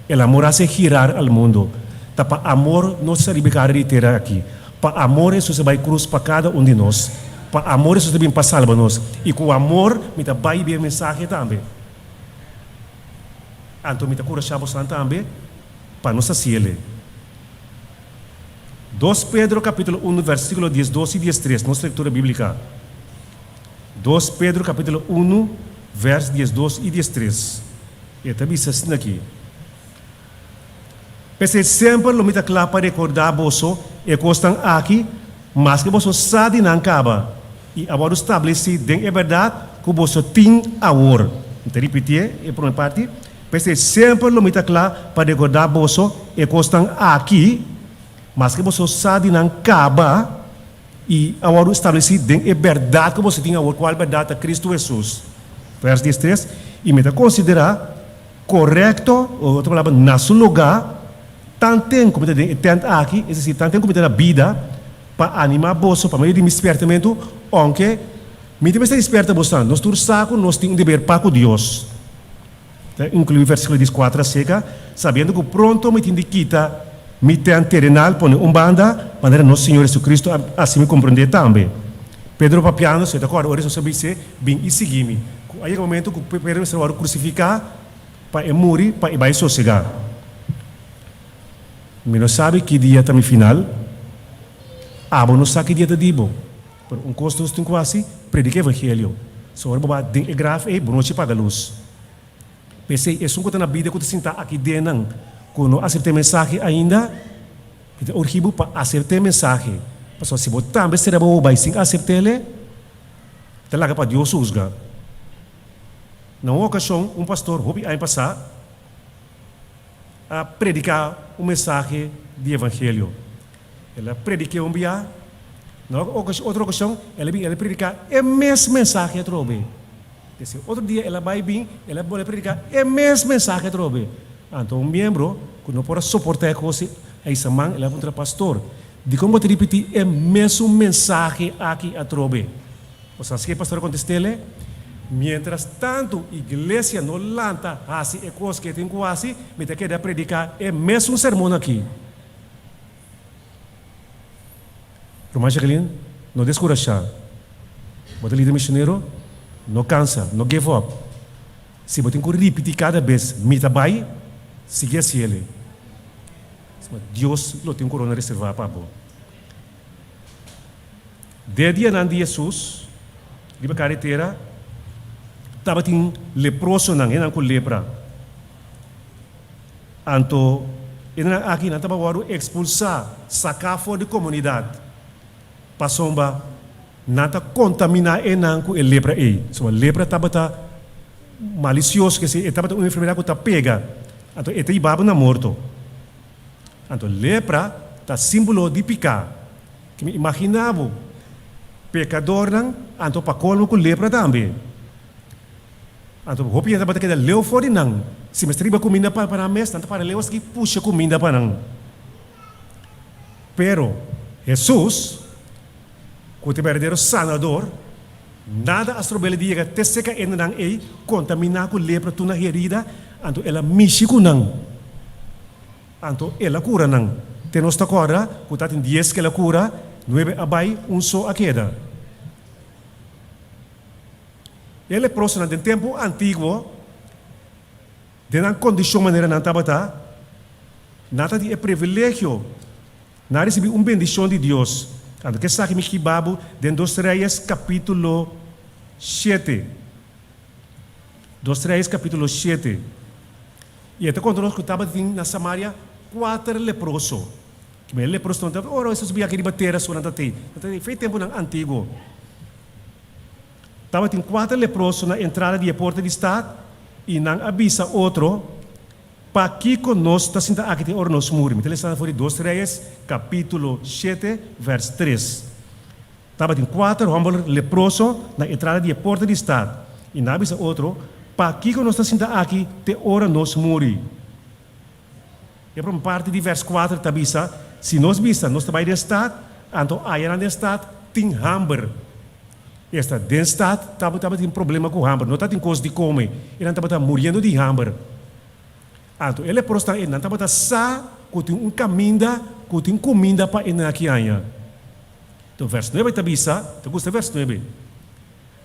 El amor hace girar al mundo. Tá, para amor, não se ribecar de ter aqui. Para amor, Jesus vai cruz para cada de nós. Para amor, Jesus também para salvar-nos. E com amor, me dá vai bem a mensagem também. Então, me dá corajamos também para nos assistir. 2 Pedro capítulo 1, versículo 10, 12 e 13, nossa leitura bíblica. 2 Pedro capítulo 1, verso 10, 12 e 13. E também está assim aqui. Pensei sempre lo mita claro para recordar você e costam aqui, mas que você sabe não acaba. E agora estabelece dentro é verdade que você tem amor. Então repetir, a primeira parte. Pensei sempre lo mita claro para recordar você e costam aqui, mas que você sabe não acaba. E agora estabelece dentro é verdade que você tem amor. Qual é a verdade a Cristo Jesus? Verso 13. E me considerar correto, ou outra palavra, na seu lugar. Tanto como tem aqui, é decir, tanto como tem a vida para animar você, para meio de despertamento, onde me tem que despertar você. Nós todos sabemos, nós temos um dever para com Deus. Inclui o versículo 14 seca, sabendo que pronto me tem de quitar, me tem terrenal, põe banda, para nosso Senhor Jesus Cristo assim me compreender também. Pedro papiano, se acorda, ora você sabe bem e seguir-me. Aí é o momento que Pedro se vai crucificar para morrer, para vai sossegar. Mas não sabe que dia está no final. Não sabe que dia está dibo. Por custo nós temos quase predicar o evangelho. Só agora é grave e boa noite para a luz. Pensei, é só que na vida que você senta aqui dentro, quando acertei a mensagem ainda, é horrível para acertar a mensagem. Porque se você também será bom, vai sim acertar ele, está lá para Deus usar. Na ocasião, pastor, houve ano passado, a predicar mensagem de evangelho. Ela predica dia, na outra ocasião, ela predica a mesma mensagem a trobe. Esse outro dia ela vai vir, ela vai predicar é mesmo mensagem trobe. Então um membro que não pode suportar coisa aí samang ela contra pastor. De como te repetir é mesmo mensagem aqui a trobe. O sea, que pastor contestele, mientras tanto igreja não lanta assim é coisa que tem quase, me te queda predicar é mesmo sermão aqui. Romana Jacqueline, não descorajar. Bota líder missionário, não cansa, não give up. Se você tem que repetir cada vez, me trabalhe, siga se ele. Deus lo tem corona reservado para você. Desde a de Jesus, di carretera, estava tem leproso nang, enang com lepra. Anto, enang aqui não estava waru expulsar, sacar fora da comunidade. Passomba, nata contaminar enang com lepra aí. So lepra estava malicioso que se estava uma enfermidade que está pega. Anto, ete ibaba na morto. Anto lepra está símbolo de picar. Que me imaginava pecador nang, anto pa colmo com lepra também. Anto hopi yang dapat kita leu fora nang, se mestri ba comida para mes, tanto para lewas que puxa comida para nang. Pero Jesus, o verdadeiro sanador, nada astrobele dia que seca enang ei contaminar com lepra tu na herida, anto ela mishi com nang. Anto ela cura nang. Tenos ta cora, kutatin 10 que ela cura, 9 abai, só a queda. Ele próximo no tempo antigo, de uma condição maneira não estava, nada de privilégio, nada receber bendição de Deus. Quando que sabe que Bible, dentro dos Reis capítulo 7, dos Reis capítulo 7, e até quando nós estava na Samaria 4 leprosos. Que me leproso não estava, ora isso subia aqui de bater só não tem. Foi tempo não antigo. Estava tem 4 leprosos na entrada de porta de estado e não avisa outro para que conosco está sentado aqui tem ornos muri. Então ele está fora de 2 Reis, capítulo 7, verso 3. Estava tem 4 homens leprosos na entrada de porta de estado e não avisa outro para que conosco está sentado aqui tem ornos muri. E para uma parte de verso 4 está avisa, se nós vista, nós trabalhamos de estado, então aí na estado tem hambre. Esta densidade estava tendo problema com o hambre, não está tendo coisa de comer, ele estava morrendo de hambre. Então, ele é próximo, ele não estava sa, que tem caminho, que tem comida para ele aqui ainda. Então, verso 9 está avisa, então custa verso 9.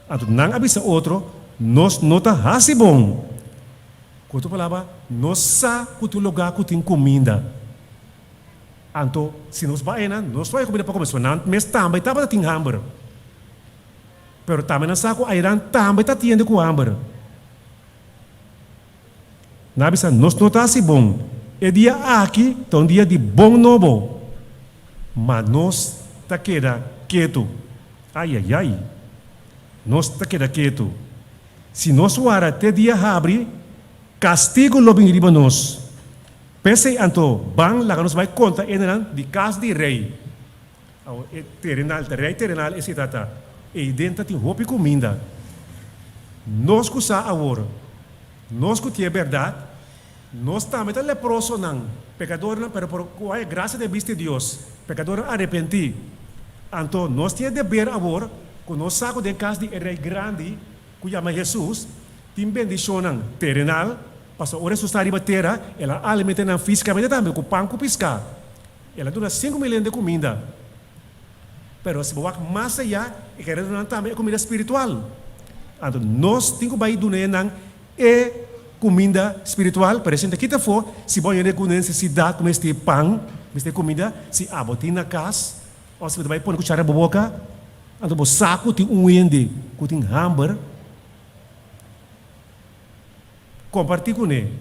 Então, não avisa outro, nós não está assim bom. Quando falava, nós sa, que tem lugar que tem comida. Então, se nós vamos, nós vamos comida para comer, mas também estava tendo hambre. Pero também não sabe que Irã também está tendo com hambre. Na bisa nós não está assim bom. É dia aqui, é um dia de bom novo. Mas nós está queda quieto. Ai, ai, ai. Nós está queda quieto. Se nós suara até dia abre, castigo lo bem riba nós. Pense anto, bang lá nós vai conta de casa de rei. Terrenal, esse tata. E dentro tem roupa e comida. Nós que usamos agora, nós que temos verdade, nós também estamos leprosos, não. Pecador, não, mas por a graça de vista de Deus, pecador arrepentir. Então, nós temos dever agora, que nós sacamos de casa de rei grande, que chama Jesus, tem bendição terrenal, para ora se está riba terra, ela alimenta fisicamente também, com pão, com piscar. Ela dá 5 milhões de comida. Pero se bawa mais allá, e querer não também comida espiritual. Então nós temos que ir nang e comida espiritual. Por exemplo, aqui for, se você tem necessidade de este pão, este comida, se abotin na casa, ou se você vai pôr cuchara na boca, então você saco tem ende, que tem hambre, compartilhe com ele.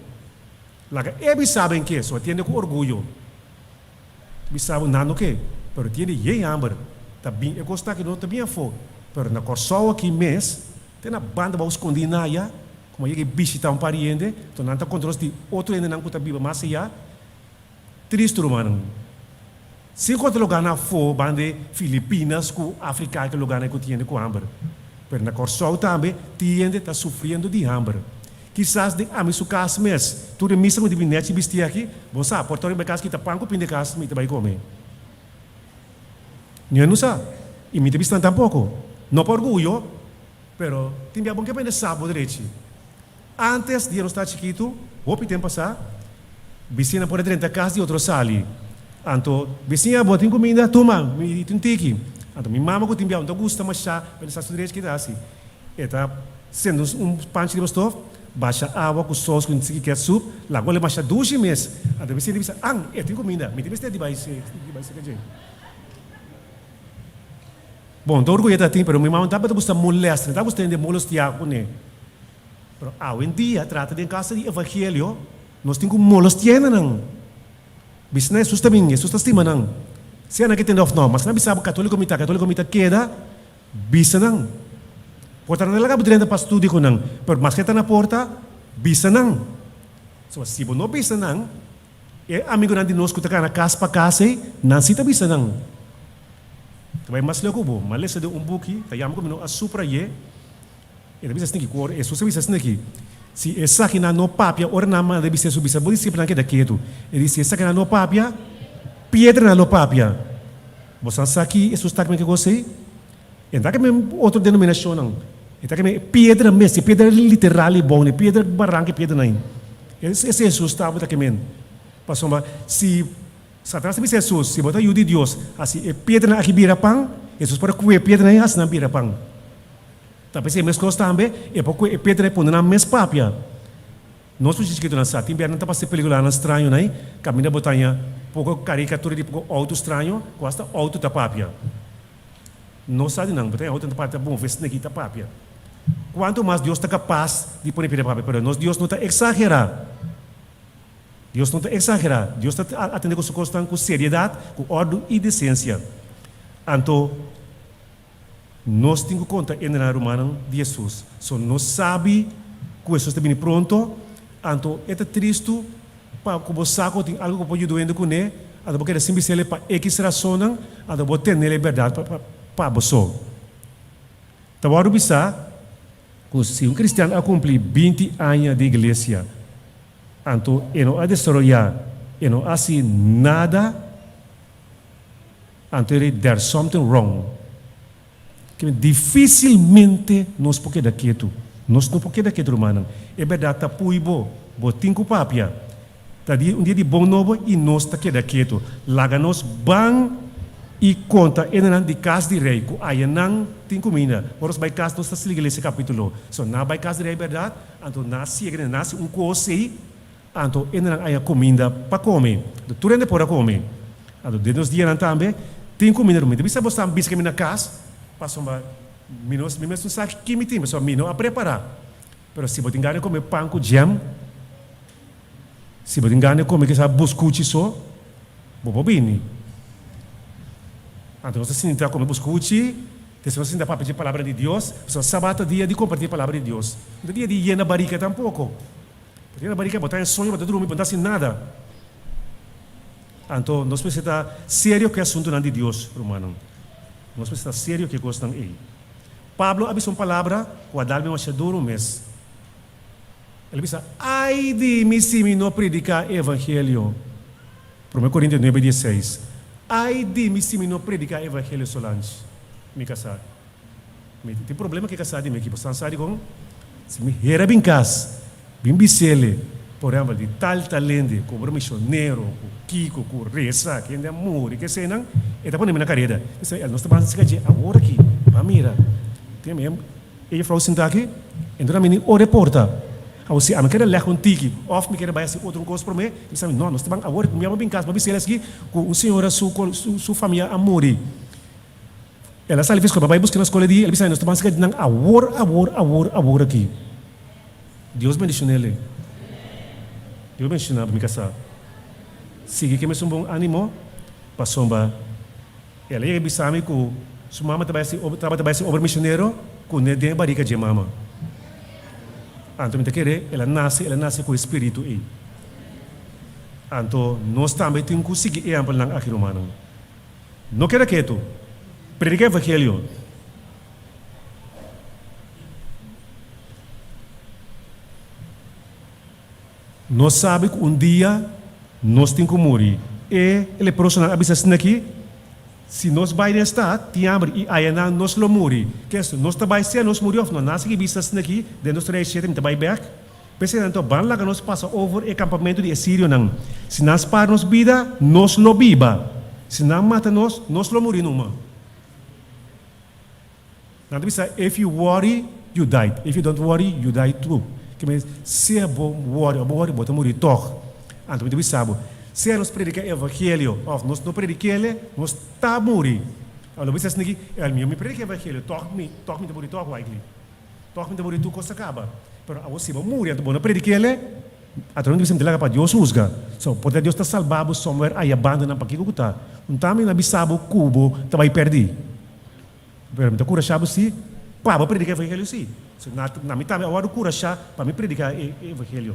Laga, eles sabem que só tem com orgulho. Eles sabem não que, pero tem hambre. Também eu gosto que não também for, mas na corsoa aqui mês tem a banda para esconder na área, como ele visita pariente, então não está controle de outro ainda não está vivo mais allá, triste romano. Se encontra lugar na for, banda Filipinas, com África que lugar que tinha com hambre, Pero na Corsol também, tiende está sofrendo de hambre. Quizás de a mim su casa mes, tu de missa de binete bistia aqui, bom sabe, portão de casa que tá panco pinde casa, me vai comer. Não sabe. E me bistan tampouco. Não por orgulho, pero tinha bom que aprender sábado direito. Antes de eu estar chiquito, o tempo passar, vizinha por dentro da casa de outro sali. Anto vizinha botin comida, toma, me tiki. Anto minha mama que tinha então gosta mais chá, pensar sobre direito que dá assim. Eta sendo panche de bastov, baixa água com sós com que quer soup, lá gole baixa 12 meses. Anto vizinha diz, tem comida, me tem de vai ser que jeito. Bom, tô orgulhoso de pero minha mama tá para buscar molestar, tá buscando molestar com ele. Pero hoje em dia trata de casa de evangelho, nós temos molestar não. Bisnes Jesus também, Jesus estima não. Se ana que tem of não, mas não bisabo católico mita queda bisa não. Porta não laga budrenda para estudar não, pero mas que tá na porta bisa não. So se não bisa não, é amigo não de nós que tá na casa para casa, não se tá bisa não. Vai mas leko bo, mas lesa de buki, tá yamo como a supra ye. E da bisa sniki cor, e susa bisa sniki. Se essa que não papia, ora na mão deve ser subir, sabe disciplina que daqui tu. Ele disse essa que não papia, piedra não papia. Você sabe que isso está que gostei? Então que me outra denominação não. Então que me pedra mesmo, pedra literal e bom, pedra barranca pedra não. Esse Jesus estava daqui men. Passou mas se Satanás disse Jesus, se botar de Deus, assim é pedra aqui birapang, Jesus para cuer pedra aí assim na birapang. Tapi se mes costa também, é porque pedra pon na mes papia. Nós precisamos que tu não sabe, tem não tá passando película na estranho, né? Caminha botanha, pouco caricatura de pouco auto estranho, costa auto da papia. Não sabe não, botanha auto da papia, bom, vê se aqui da papia. Quanto mais Deus está capaz de pôr pedra papia, pero Deus não está exagerar. Deus não está exagerar. Deus está atendendo com sua costa com seriedade, com ordem e decência. Então nós temos conta em na romana de Jesus. So nós sabe que Jesus está bem pronto. Então é triste para que você saco tem algo que pode doendo com ele. Então porque é simplesmente para X razão, então você tem liberdade para você. Então agora bisa, se um cristiano a cumprir 20 anos de igreja, então ele não a desarrollar, ele não assim nada, então there's something wrong. Que dificilmente nós porque daqui tu, nós não porque daqui tu humano. É verdade tá puibo, botin com papia. Tá dia de bom novo e nós tá que daqui tu. Laga nós bang e conta enan de casa de rei, ku ayanang tin comida. Poros by casa nós tá se liga esse capítulo. So na by casa de rei verdade, anto nasi coisa, anto enan aya comida para comer. Do turende para comer. Anto de nos dias também tem comida, mas bisa botar bisca na casa. Passou uma menos não sabe que me tem, só menos a preparar. Mas se você engana comer pão com jam, se você engana comer que sabe buscuchi só, bobo bini. Então você se entrar comer buscuchi, você se entrar para pedir a palavra de Deus, só sábado dia de compartilhar a palavra de Deus. Não dia de ir na barriga tampouco. Porque na barriga botar em sonho, botar dormir, botar sem nada. Então nós precisamos estar sério que é assunto não de Deus, romano. Nós precisamos estar sério que gostam ele. Pablo avisou uma palavra, o Adalme Machaduro mês. Ele disse, ai de mim se me não predicar evangelho. 1 Coríntios 9:16. Ai de mim se me não predicar evangelho solange. Me casar. Tem problema que casar de mim aqui. Você sabe como? Se me era bem cas, bem bicele, por exemplo, de tal talento, como missionário, com Kiko, com Reza, que ainda morre, que sei não, e tá pondo na carreira. Nós estamos a dizer, agora aqui, para mira. Tem mesmo, ele falou assim, aqui, então a menina, o reporta. Ou se a minha quer ler com tiki, off me quer vai ser outro coisa para mim, e sabe, não, nós estamos agora, me bem casa, mas aqui, com o senhor, sua família, a morrer. Ela sabe, fez com o papai buscando na escola de, ele disse, nós estamos a dizer, agora aqui. Deus bendicionou ele. Deus bendicionou para me casar. Sige que me sum bom ânimo, passou ba. Ela ia bisame com sua mama trabalha se obra missionário com nede barriga de mama. Então me querer, ela nasce com o espírito aí. Então nós também temos que seguir exemplo lang aqui romano. Não quero que tu predique o evangelho. Nós sabemos que dia nós temos que morrer. E ele profissional avisa aqui, se nós vai estar, tiambre e aí nós lo morrer. Que é isso? Nós trabalhamos se nós morremos, nós nasce que visa aqui, de nós trabalhamos se trabalhamos back. Pensei então, ban lá que nós passa over o acampamento de Assírio não. Se nós para nos vida, nós lo viva. Se não mata nós lo morrer numa. Nada bisa, if you worry, you die. If you don't worry, you die too. Que mas se é bom worry, bota morrer toch. Então me sabe, se nós predica evangelho, of nós não predica ele, nós tá morrer. Olha, você assim que, eu me predica evangelho, toch me de morrer toch likely. Toch me de morrer tu coisa acaba. Pero a você vai morrer, então não predica ele, então não bisa me para Deus juzga. So, pode Deus tá salvado somewhere aí abandona para que tá. Então me na bisabo cubo, tá vai perder. Pero me cura chabo si, para predicar evangelho si. So, na mitad agora cura chá para me predicar evangelho.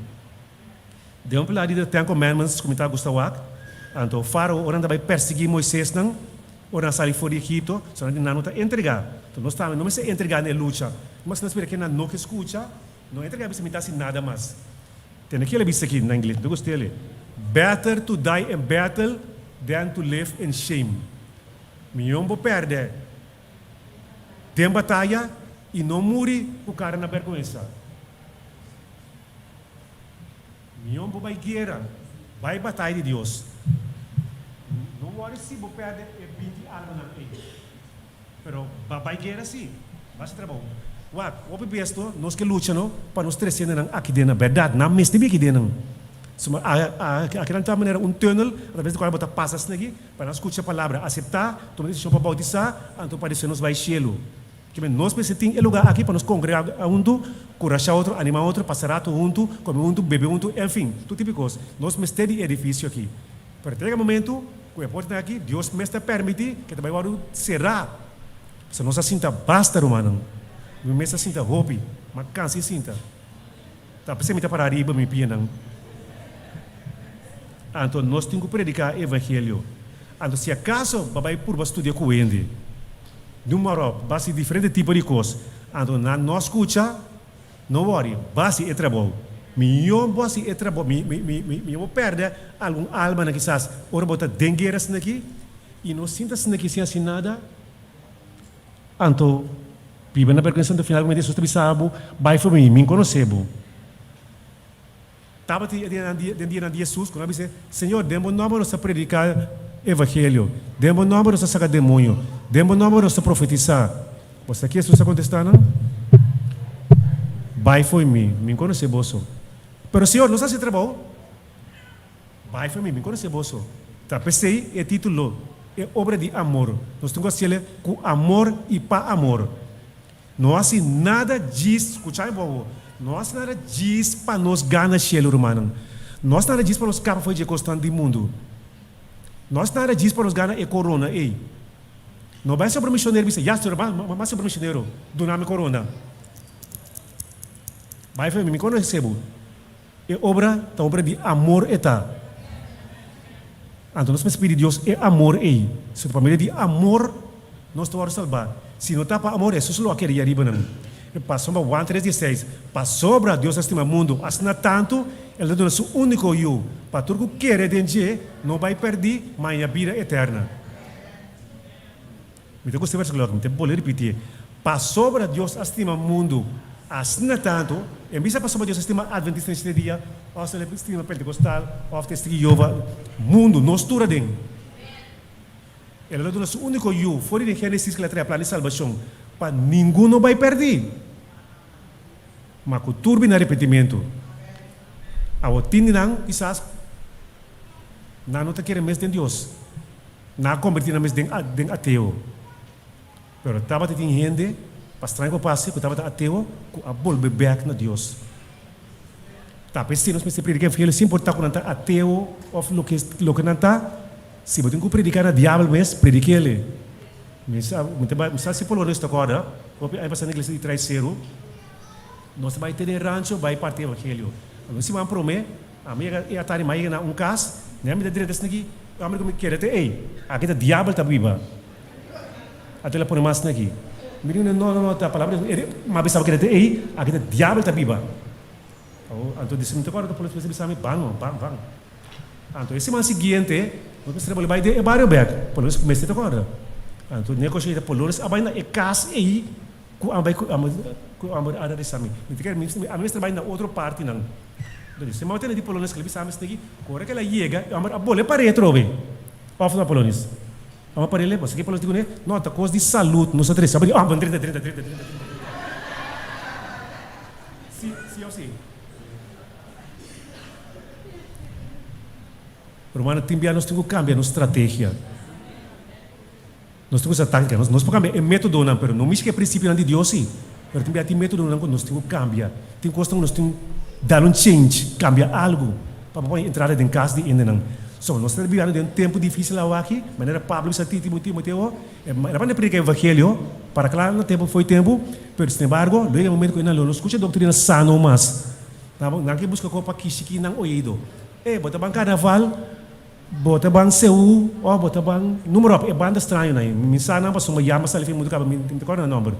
De um lado de Ten Commandments, como está Gustavo, então Faro orang vai perseguir Moisés não, orang sair fora de Egito, só não está entregar. Então nós estamos não se entregar na luta, mas nós espera que não que escuta, não entregar bisa mitad sin nada mais. Tem aquele bisa aqui na inglês, eu gostei dele. Better to die in battle than to live in shame. Miombo perde. Tem batalha e não morre o cara na vergonha. Miombo vai guerra, vai batalha de Deus. Não worry se você perde 20 almas na vida. Pero vai guerra sim, vai se trabalhar. O que besto, nós que lutamos para nos trazer aqui dentro, na verdade, não mesmo aqui dentro. Aqui não está maneira túnel, através do qual você passa aqui, para nós escutar a palavra, aceitar, tomar decisão para bautizar, então para isso nós vai cielo. Que nós precisamos lugar aqui para nos congregar junto, curar outro, animar outro, passar rato junto, comer junto, beber junto, enfim, tudo tipo de coisa. Nós precisamos de edifício aqui. Para aquele momento, o importante aqui, Deus me está permite que também vai será. Se nós sinta basta, romano, me está sinta roupa, mas cansa sinta. Tá pensando para arriba, me pianam. Então nós temos que predicar o evangelho. Então se acaso vai por estudar com ele. Número, base diferente tipo de coisa. Então, não escuta, não worry, base é trabalho. Minha base é trabalho, minha perde algum alma na quizás, ora bota dengueiras aqui, e não sinta-se aqui sem assim nada. Então, piba na pergunta do final, como eu disse, sabe, vai para mim, me conhecebo. Estava dentro de Jesus, quando eu disse, Senhor, dê-me o nome para predicar evangelho, dê-me o nome para sacar demônio, dê-me o nome para profetizar. Você aqui está contestando? Vai foi mim, me conhece você. Pero Senhor, não se trabalho. Vai foi mim, me conhece você. Tá pensei é título, é obra de amor. Nós temos que fazer com amor e para amor. Não há nada diz, escutai bom. Não há nada diz para nós ganhar cielo humano. Não há nada diz para nós capa foi de constante do mundo. Nós nada diz para nos ganhar é corona, ei. Não vai ser para missionário, mas já senhor, mas ser para missionário do nome corona. Vai ver, me conhecebo. É obra de amor eta. Então nós pensamos que Deus é amor, ei. Se a família de amor, nós estamos salvar. Se não está para amor, é só o que queria riba não. Passou para 1:3:16. Passou para Deus estima o mundo, assim tanto. Ele dá o seu único eu. Para tudo que quer de não vai perder, mas a vida eterna. Me tem que versículo, me tem que repetir. Passou para Deus estima o mundo, assim tanto. Em vez de passar para Deus estima adventista neste dia, ou se ele estima pentecostal, ou testigo de Jeová, mundo, nós tudo dentro. Ele dá o seu único eu. Fora de Gênesis que ele traz a plano de salvação, para ninguém não vai perder. Mas com turbo e repetimento. Ao tindi nang quizás não te quer mais de Deus, não convertir mais de ateu. Pero estava te gente, para estranho que passe, que estava ateu, que a volver back na Deus. Tá pensando nós predicar que ele se importa com nanta ateu ou lo que nanta, se você tem que predicar na diabo mesmo, predique ele. Misal se polo nesta agora, porque aí passando na igreja de traiçeiro, nós vai ter rancho, vai partir o evangelho. Se vamos prometer, a minha é a tarde mais na caso, né? Me dá direito aqui, a minha quer até, ei, aqui tá diabo tá viva. Até lá por mais aqui. Menino não tá palavra, mas pensava que até, ei, aqui tá diabo tá viva. Anto disse muito agora, depois você sabe, bang. Anto esse mês seguinte, nós trabalhamos vai de barrio back, por isso comecei agora. Anto negociar por isso, abai na casa aí, com abai ada de sami. A mim trabalha na outra parte não. Então, se mal tem de Polônia que ele sabe que corre que ela chega, a bola para retro bem. Off na Polônia. Ama para ele, você que Polônia digo né? Não, tá coisa de saúde, não se três, sabe? 30. Sim. Romano timbia nós temos que cambiar nossa estratégia. Nós temos que atacar, nós podemos cambiar o método não, pero não é princípio de Deus sim. Pero timbia tem método não, nós temos que cambiar. Tem coisa nós temos dar change, cambiar algo para poder entrar dentro casa de ainda não. So, nós estamos vivendo um tempo difícil lá aqui, maneira Pablo e Timoteo, era para predicar o evangelho, para claro, no tempo foi tempo, pero sin embargo, no é momento que nós escuta a doutrina sano mas, não que busca copa que não ouído. Bota bang carnaval, bota bang seu, bota bang número, banda estranho né. Minsan não passou uma yama sa lifin muito cabo, me recorda o número.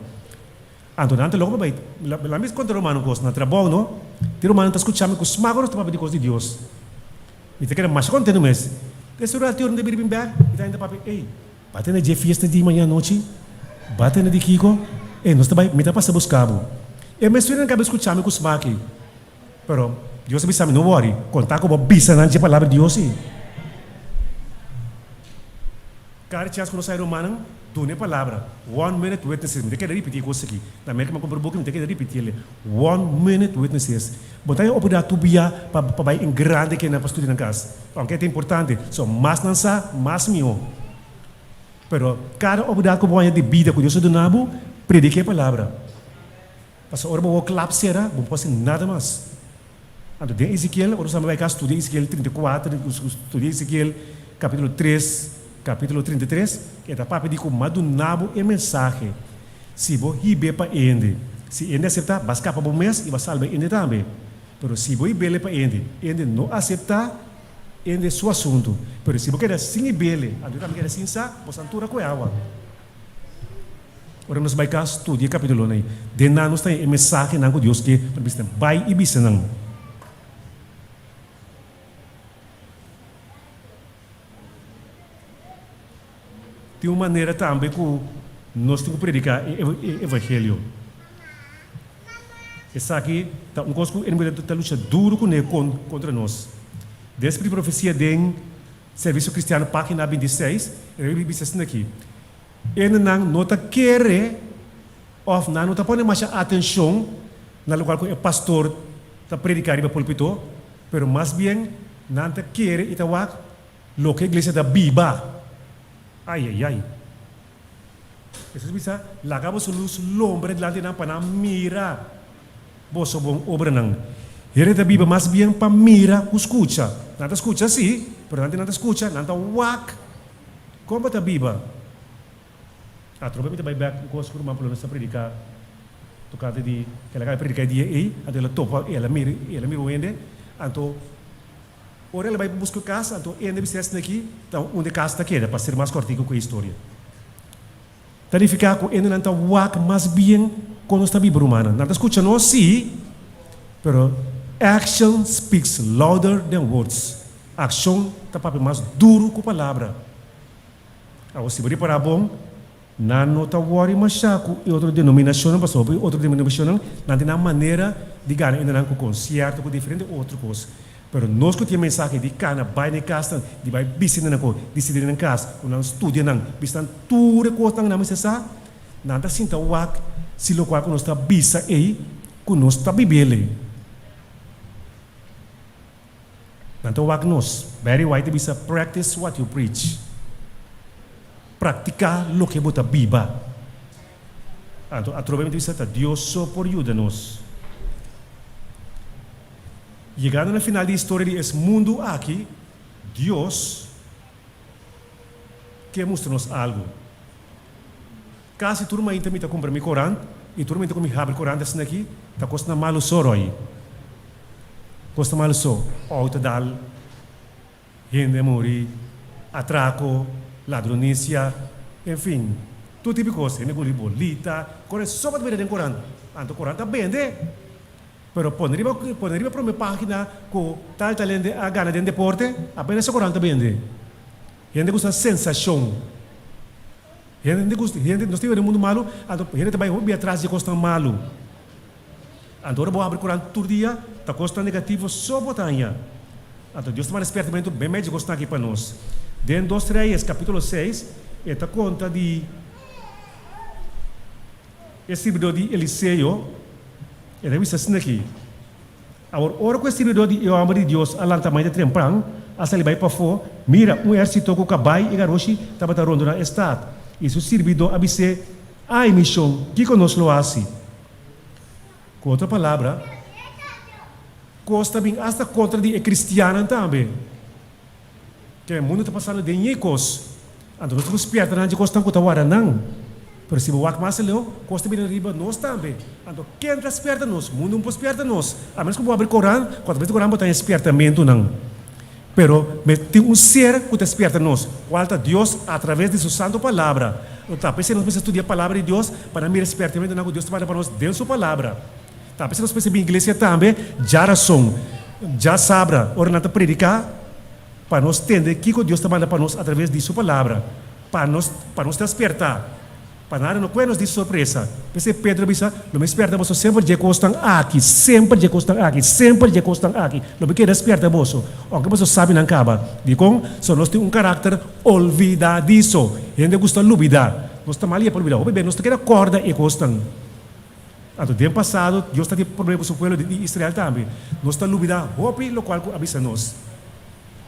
Anto nante logo bait, la mis contra romano cos na trabalho, no? Ti romano tá escutando com os magos tá de coisa de Deus. E te quer mais contento mesmo. Esse horário teor de bir bim back, e tá ainda papi, bate na dia fiesta de manhã noite, bate na de Kiko, nós tá me tá passa buscabo. Me suena na cabeça escutando com os magos. Pero Deus sabe não worry, contar com a bisa na de palavra de Deus. Cada chance que nós saímos romano, tu nem palavra. 1 minute witnesses. Me quer repetir coisa aqui. Na América me compro book, me quer repetir ele. 1 minute witnesses. Botar a oportunidade tu bia para vai em grande que na pastor na casa. Aunque é importante, so mais não sa, mais mio. Pero cada oportunidade que vai de vida que Deus do nabo, predique a palavra. Passa hora vou clapsera, não posso nada mais. Ando de Ezequiel, ora sabe vai cá estudar Ezequiel 34, estudar Ezequiel capítulo 3. Capítulo 33, que é da papo de como madunabo e mensagem. Se você ribe para ende, se ende aceitar, vai escapar para o mês e vai salvar ende também. Mas se você ribe para ende não aceitar, ende é seu assunto. Mas se você quer sim ribe, a gente quer sim sa, você antura com água. Ora nós vai cá estudar capítulo 9. De nada nós tem mensagem não com Deus que vai e bisa não. De uma maneira também que nós temos que predicar o evangelho. Essa aqui está coisa que ele está lutando duro contra nós. Desde a profecia de Serviço Cristiano, página 26, ele diz assim aqui. Ele não está querendo, ou não está pondo mais atenção no lugar que o pastor está predicando no púlpito, mas mais bem não está querendo e lo que a igreja está viva. Ai. Isso bisa, lagamos luz lombre delante na para mira. Boso bom obra não. Ele da Bíblia mais bem para mira, escuta. Nada escuta sim, pero nada escuta, nada wak. Como tá Bíblia? Trobe me vai back com os curumam pelo nessa predicar. Tocada de que ela vai predicar dia aí, ela topa, ela mira o ende, então ora ela vai buscar casa, então ainda bisa aqui, então onde casa está queda para ser mais cortico com a história. Tarificar com ainda não está wak mais bem quando está Bíblia romana. Não está escutando sim, pero action speaks louder than words. Ação está para mais duro que a palavra. Se você para bom, não está worry mais chaco e outra denominação passou por outra denominação, não tem maneira de ganhar ainda não com concerto com diferente outra coisa. Pero nós que temos mensagem de cana vai na casa, de vai bisita na coisa, decidir na casa, ou não estuda não, bistan tudo coisa não mas essa, não está sinta wak, se lo qual que nós está bisa aí, que nós está bibele. Não está wak nós, very white bisa practice what you preach. Praticar lo que bota biba. Então, através disso, Deus só por ajuda-nos. Chegando no final da história desse mundo aqui, Deus quer mostrar-nos algo. Quase turma ainda me está comprando o Corão, e turma ainda me abre o Corão desse aqui, está custando malo só aí. Custa malo só. Autodal, gente morrer, atraco, ladronícia, enfim, todo tipo de coisa. Ele bolita, corre só para ver dentro do Corão. Então o Corão está bem, né? Pero poderia para minha página com tal talento a gana de deporte, apenas 40 vende. Gente gosta de sensação. Gente gosta, gente nós temos no mundo malo, então gente também vai atrás de costa malo. Agora vou abrir o Corão todo dia, tá costa negativo só botanha. Então Deus tem um despertamento bem mais de costa aqui para nós. Dentro dos 3, capítulo 6, está conta de esse livro de Eliseu. Ele bisa assim aqui. Agora, ora com esse livro de Eu Amo de Deus, além também de trempang, asa vai para fora, mira um exército com cabai e garoshi, estava rondo na estado. Isso servidor abise a missão que conosco assim. Com outra palavra, costa bem hasta contra de cristiana também. Que o mundo está passando de nicos. Então nós estamos perto de costa com tawara não. Pero se o mais leu, costa bem riba nós também. Então quem está perto nós, o mundo não pode perto nós. A menos que eu abrir o Corão, quando vezes o Corão botar espertamento não. Pero tem um ser que está perto nós. Qual está Deus através de sua santa palavra. Então, pensando nós estudar a palavra de Deus para mim espertamento não que Deus trabalha para nós dentro da sua palavra. Tá, pensando nós pensamos em igreja também, já razão, já sabra, ora nós predicar para nós entender que Deus trabalha para nós através de sua palavra, para nós despertar. Para nada não é nos de surpresa. Pensei Pedro disse, não me desperta você sempre de costan aqui, sempre de costan aqui, sempre de costan aqui. Não me quer desperta você. Aunque você sabe não acaba. Digo, só nós temos carácter olvidadiço. E ainda gosta de olvidar. Nós estamos ali para olvidar. O bebê nós quer corda e costan. No tempo passado, Deus está tendo problema com o povo de Israel também. Nós estamos olvidando, o qual avisa nós.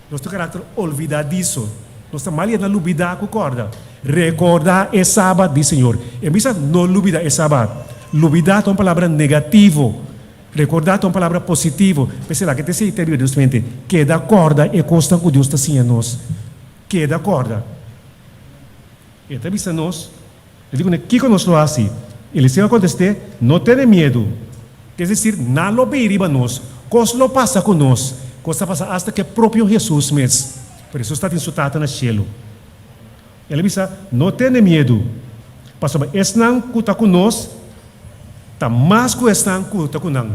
Nós temos carácter olvidadiço. Nós estamos ali na olvidar com corda. Recordar é sábado do Senhor. E misa não olvidar é sábado. Olvidar é uma palavra negativo. Recordar é uma palavra positivo. Pense lá, que te sei interior Deus mente. Queda corda e consta que Deus está assim a nós. Queda corda. E até misa nós. Eu digo, que conosco assim? Ele se acontecer, não tenha medo. Quer dizer, não lo beiriba nós. Coisa lo passa com nós. Coisa passa hasta que próprio Jesus mesmo. Por isso está insultado no céu. Ele diz, não tenha medo. Pastor, esse não está conosco, está mais que esse não está conosco.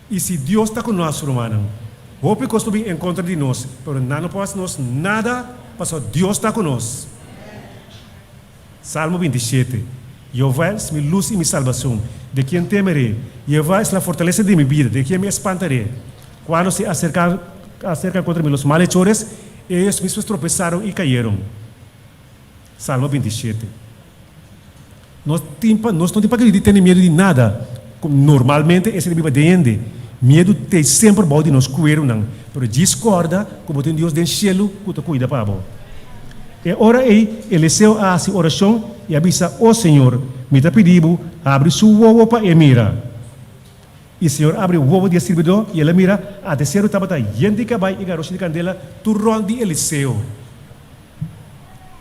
E se Deus está conosco, irmão, hope que estou em contra de nós, mas não pode nós nada, pastor, Deus está conosco. Salmo 27. Jeová é minha luz e minha salvação. De quem temerei? Jeová é a fortaleza de minha vida. De quem me espantarei? Quando se acercan contra mim os malhechores, eles mesmos tropeçaram e caíram. Salmo 27. Nós não temos que ter medo de nada. Normalmente, esse é o que medo tem sempre bom de nós cuidar, não. Mas discorda, como tem Deus dentro do céu, que cuida para nós. E ora aí, Eliseu faz oração e avisa, ó Senhor, me está pedindo, abre sua ovo para e mira. E o Senhor abre o ovo de servidor e ele mira, a terceiro estava gente que vai e garoto de candela, turrão de Eliseu.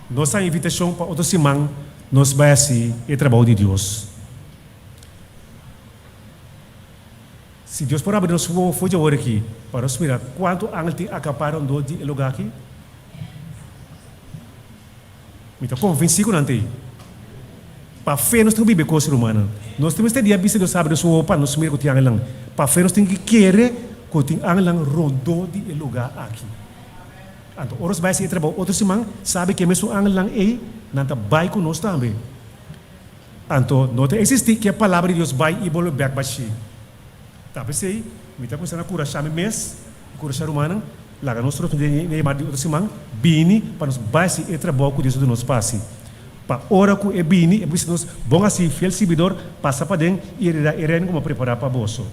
Nossa invitação para outro semana, nós vamos assim, é trabalho de Deus. Se Deus por abrir nosso ovo, foi de hora aqui, para nós mirar quanto ángeles acaparam do lugar aqui. Então, convencido não tem. Para fé nós temos que viver com o ser humano. Nós temos que ter dia vista Deus abre nosso ovo para nós mirar que tem ángeles. Para fé nós temos que querer que tem ángeles rondou de lugar aqui. Então, horas vai ser trabalho outra semana, sabe que mesmo ángeles aí, não está vai com nós também. Então, não existe que a palavra de Deus vai e volta back para si. Tá, pensei, me está começando a curar chame mês, curar chame humana, lá nós trouxemos de outra semana, bini para nós vai ser trabalho com Deus do nosso passe. Para hora que é bini, é por isso nós bom assim, fiel servidor, passa para dentro e irem como preparar para bolso.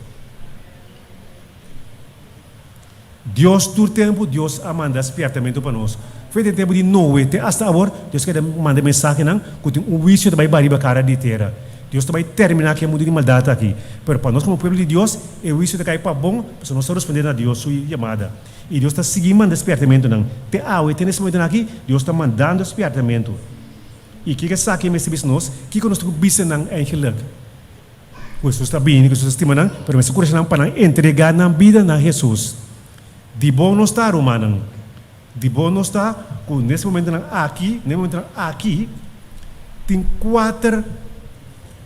Deus, todo tempo, Deus manda despertamento para nós. Foi de tempo de Noé, até agora, Deus quer mandar mensagem, que tem um vício de bariba cara de terra. Deus vai terminar que é mundo de maldade aqui. Mas para nós, como povo de Deus, é o vício de cair para bom, para nós responder a Deus, sua chamada. E Deus está seguindo mandando despertamento. Até agora, nesse momento aqui, Deus está mandando despertamento. E o que está aqui nesse nós? O que nós estamos pensando em Angela? Jesus está bem, Jesus está estimando, mas se coração para entregar na vida na Jesus. De bom não está, humano. De bom não está, nesse momento aqui, tem 4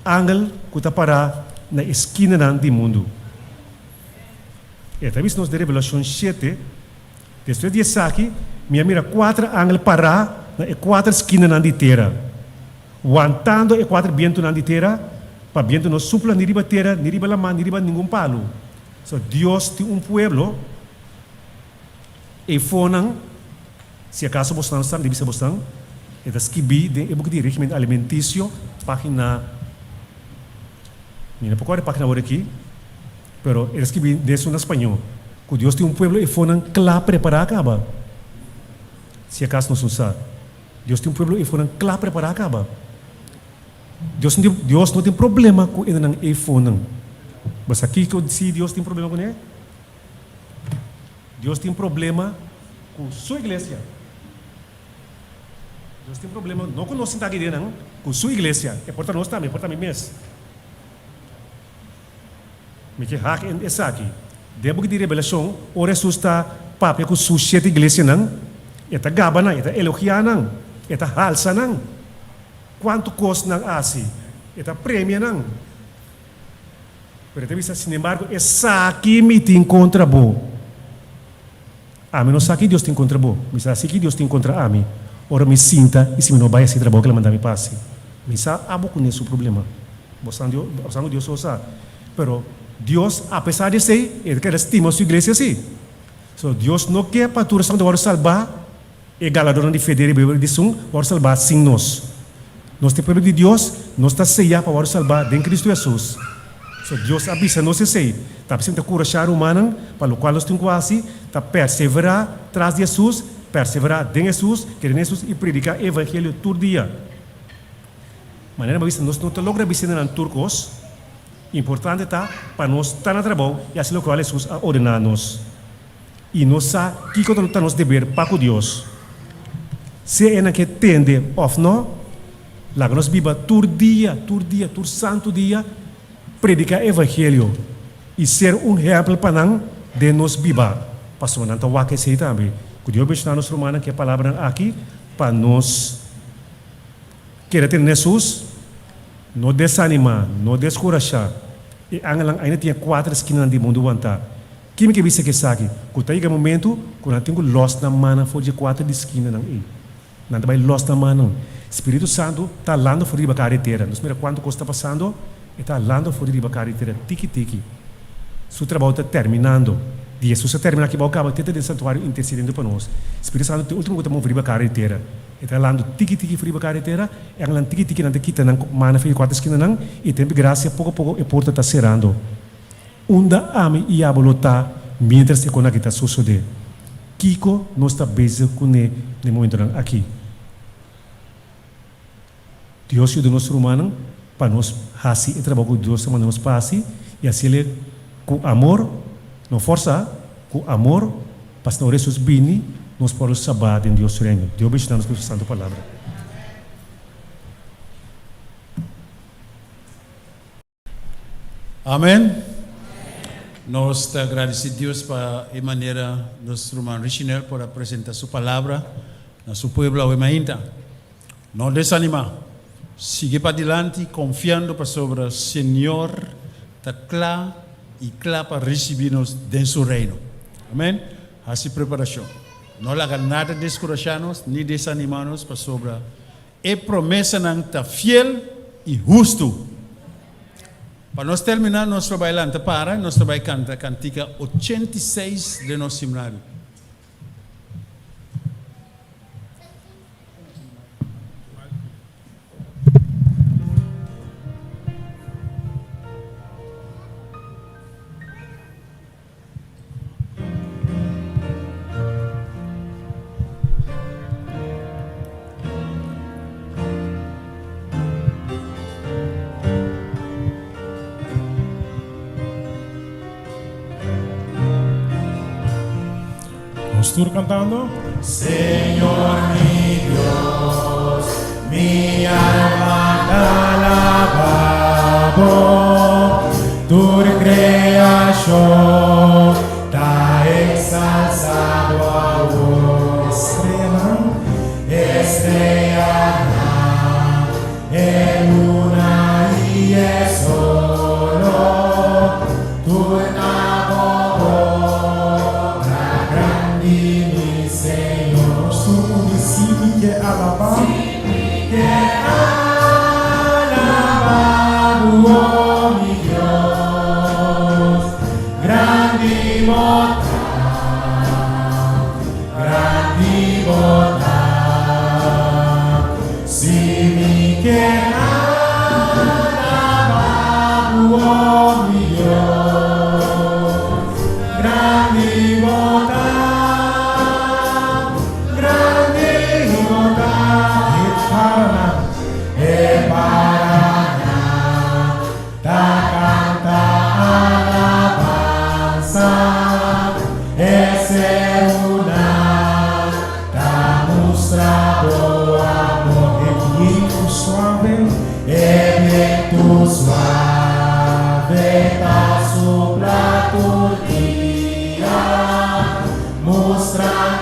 ângeles que estão para na esquina do mundo. Esta vez nos de Revelación 7, después de aqui, mira 4 ángeles para e 4 esquinas na terra. Aguantando e 4 vientos na terra, para viento no supla ni riba terra, ni riba la man, ni riba ningún palo. So Dios tem pueblo e fonan, se acaso você não está, divisa você não, é das que vi de book de regimento alimentício, página, não pode página agora aqui, pero é das que vi desse em espanhol. Que Deus tem pueblo e fonan claro preparar acaba. Se acaso não está, Deus tem pueblo e fonan claro preparar acaba. Deus não tem problema com ele não e fonan. Mas aqui que eu disse, Deus tem problema com ele. Deus tem problema com sua igreja. Deus tem problema, não com nós aqui dentro, não, com sua igreja. É porta nós também, é porta mim mesmo. Me que hack essa aqui. Depois de revelação, o Jesus está papo com sua 7 igrejas, não. Eta gaba não, eta elogia não, eta halsa não. Quanto custa não assim? Eta prêmio não. Pero sin embargo, essa aqui me te encontra bom. A menos aqui Deus te encontra bom. Mas aqui Deus te encontra a mim. Ora me sinta e se me não vai esse trabalho que ele manda me passe. Me sabe abo com esse problema. Bostando Deus só sabe. Pero Deus, apesar de ser, ele quer estimar sua igreja assim. So Deus não quer para tu de salvar e galador de federe bebê de som, para salvar sem nós. Nós temos problema de Deus, nós está ceia para salvar em Cristo Jesus. So Deus avisa nós sei, tá precisando curar humana, para o qual nós temos quase, tá perseverar tras Jesus, perseverar em Jesus, querer Jesus e predicar o evangelho todo dia. Maneira mas nós não logra visitar em turcos, importante tá para nós estar na trabalho e assim o qual Jesus a ordenar nos. E nós sabe que quando tá nos dever para com Deus. Se é na que tende of não, lá nós viva todo dia, todo santo dia predicar o evangelho e ser exemplo para nós de nos viva. Pastor, não está o que sei também. Que Deus abençoe nos romanos que a palavra aqui para nós querer ter Jesus, não desanimar, não descorajar. E ainda tinha 4 esquinas do mundo aguentar. Quem me que disse que sabe? Que tem um momento quando tenho lost na mão for de 4 esquinas não é. Não vai lost na mão. Espírito Santo está lá fora de carretera. Nós mira quanto está passando. Está lá fora de carretera, tiki-tiki. Seu trabalho está terminando. Jesus está terminando aqui, vai acabar dentro do santuário intercedendo para nós. Espírito Santo, o último que está fora de carretera. Está lá tiki-tiki fora de carretera, é lá tiki-tiki não quita não, mana fora de 4 esquinas e tem graça, pouco a pouco a porta está cerrando. Onda ame e abolota, mientras se conecta está suceder. Kiko não está bem com ele no momento aqui. Deus ajuda nós humanos para nós fazer o trabalho que Deus nos passe e assim ele com amor, não força, com amor, para que Jesus bine, nós podemos saber em Deus reino. Deus abençoe nos com a santa palavra. Amém. Nós te agradecemos a Deus para a maneira nosso irmão Richinel por apresentar sua palavra na seu povo ainda. Não desanimar. Sigue para adiante confiando para sobre o Senhor, está claro e claro para receber-nos dentro do seu reino. Amém? Assim preparação. Não haga nada descorajar-nos, nem desanimar-nos para sobre a promessa não está fiel e justo. Para nós terminar nosso trabalho, nós trabalho canta cantiga 86 de nosso seminário. Todos cantando. Señor mi Dios, mi alma te alaba, tu creación te exalzado a vos. Estrella, en una y es solo tu nabo.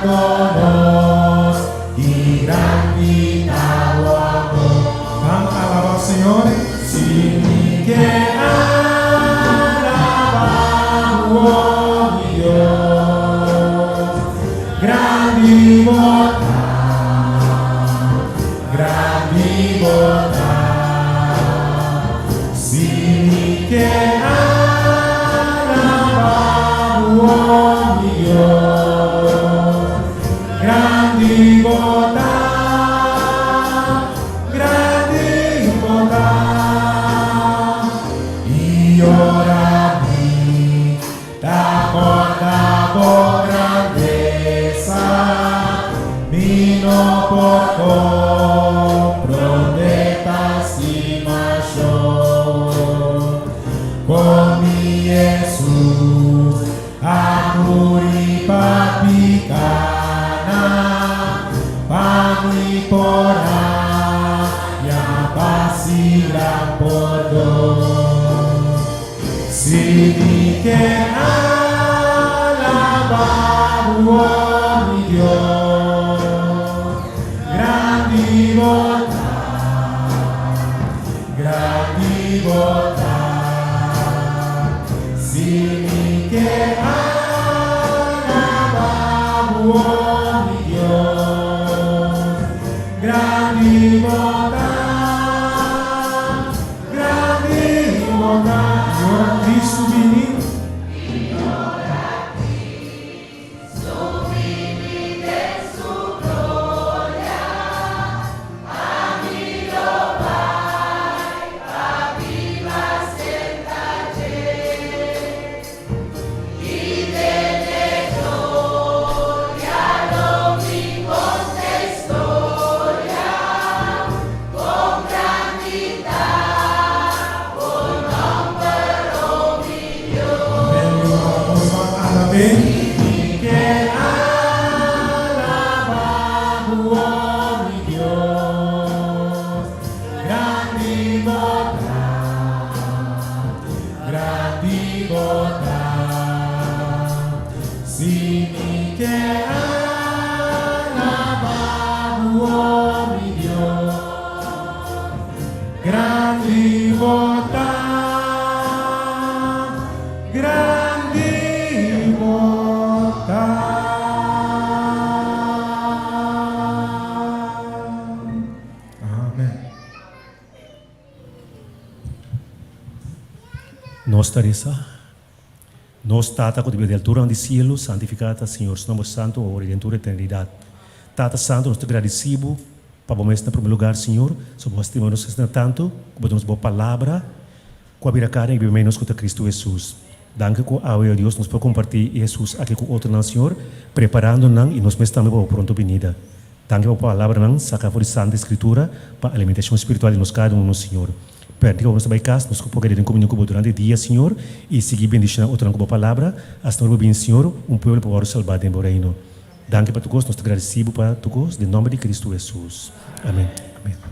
dándonos y grande amor. Vamos a alabar al Señor. Si que alabamos a Dios, grande bondad, si que alabamos a Dios, grande bondad, y ora mi da por grandeza, vino por comprometa si mayor, con mi Jesús a muri papicana, pani porá, ya pasirá por dos. Si mi que alabamos a mi Dios, grande bondad, si mi que alabamos a mi Dios, grande bondad, Señor Cristo vini. Grande bondad, grande bondad. Amén. Nossa Teresa, nós Tata, que vive altura do cielo, santificada, Senhor, seu nome santo, ora e dentro da eternidade. Tata Santo, nós te agradecemos para o mestre, em primeiro lugar, Senhor, sobre o testemunho que está tanto, que podemos boa palavra, com a cara e bem menos com Cristo Jesus. Danke com a Deus, nós podemos compartilhar Jesus aqui com outro, não, Senhor, preparando-nos e nós estamos para a pronta vinda. Danke com a palavra, não, sacar fora Santa Escritura, para a alimentação espiritual de nós cada um, Senhor. Perdi que nós vai casa, nós podemos ter comunhão com durante o dia, Senhor, e seguir bendição outra com a palavra, hasta nós bem, Senhor, povo para salvar em reino. Danke para tu gosto, nós te agradecemos para tu gosto, em nome de Cristo Jesus. Amém. Amém.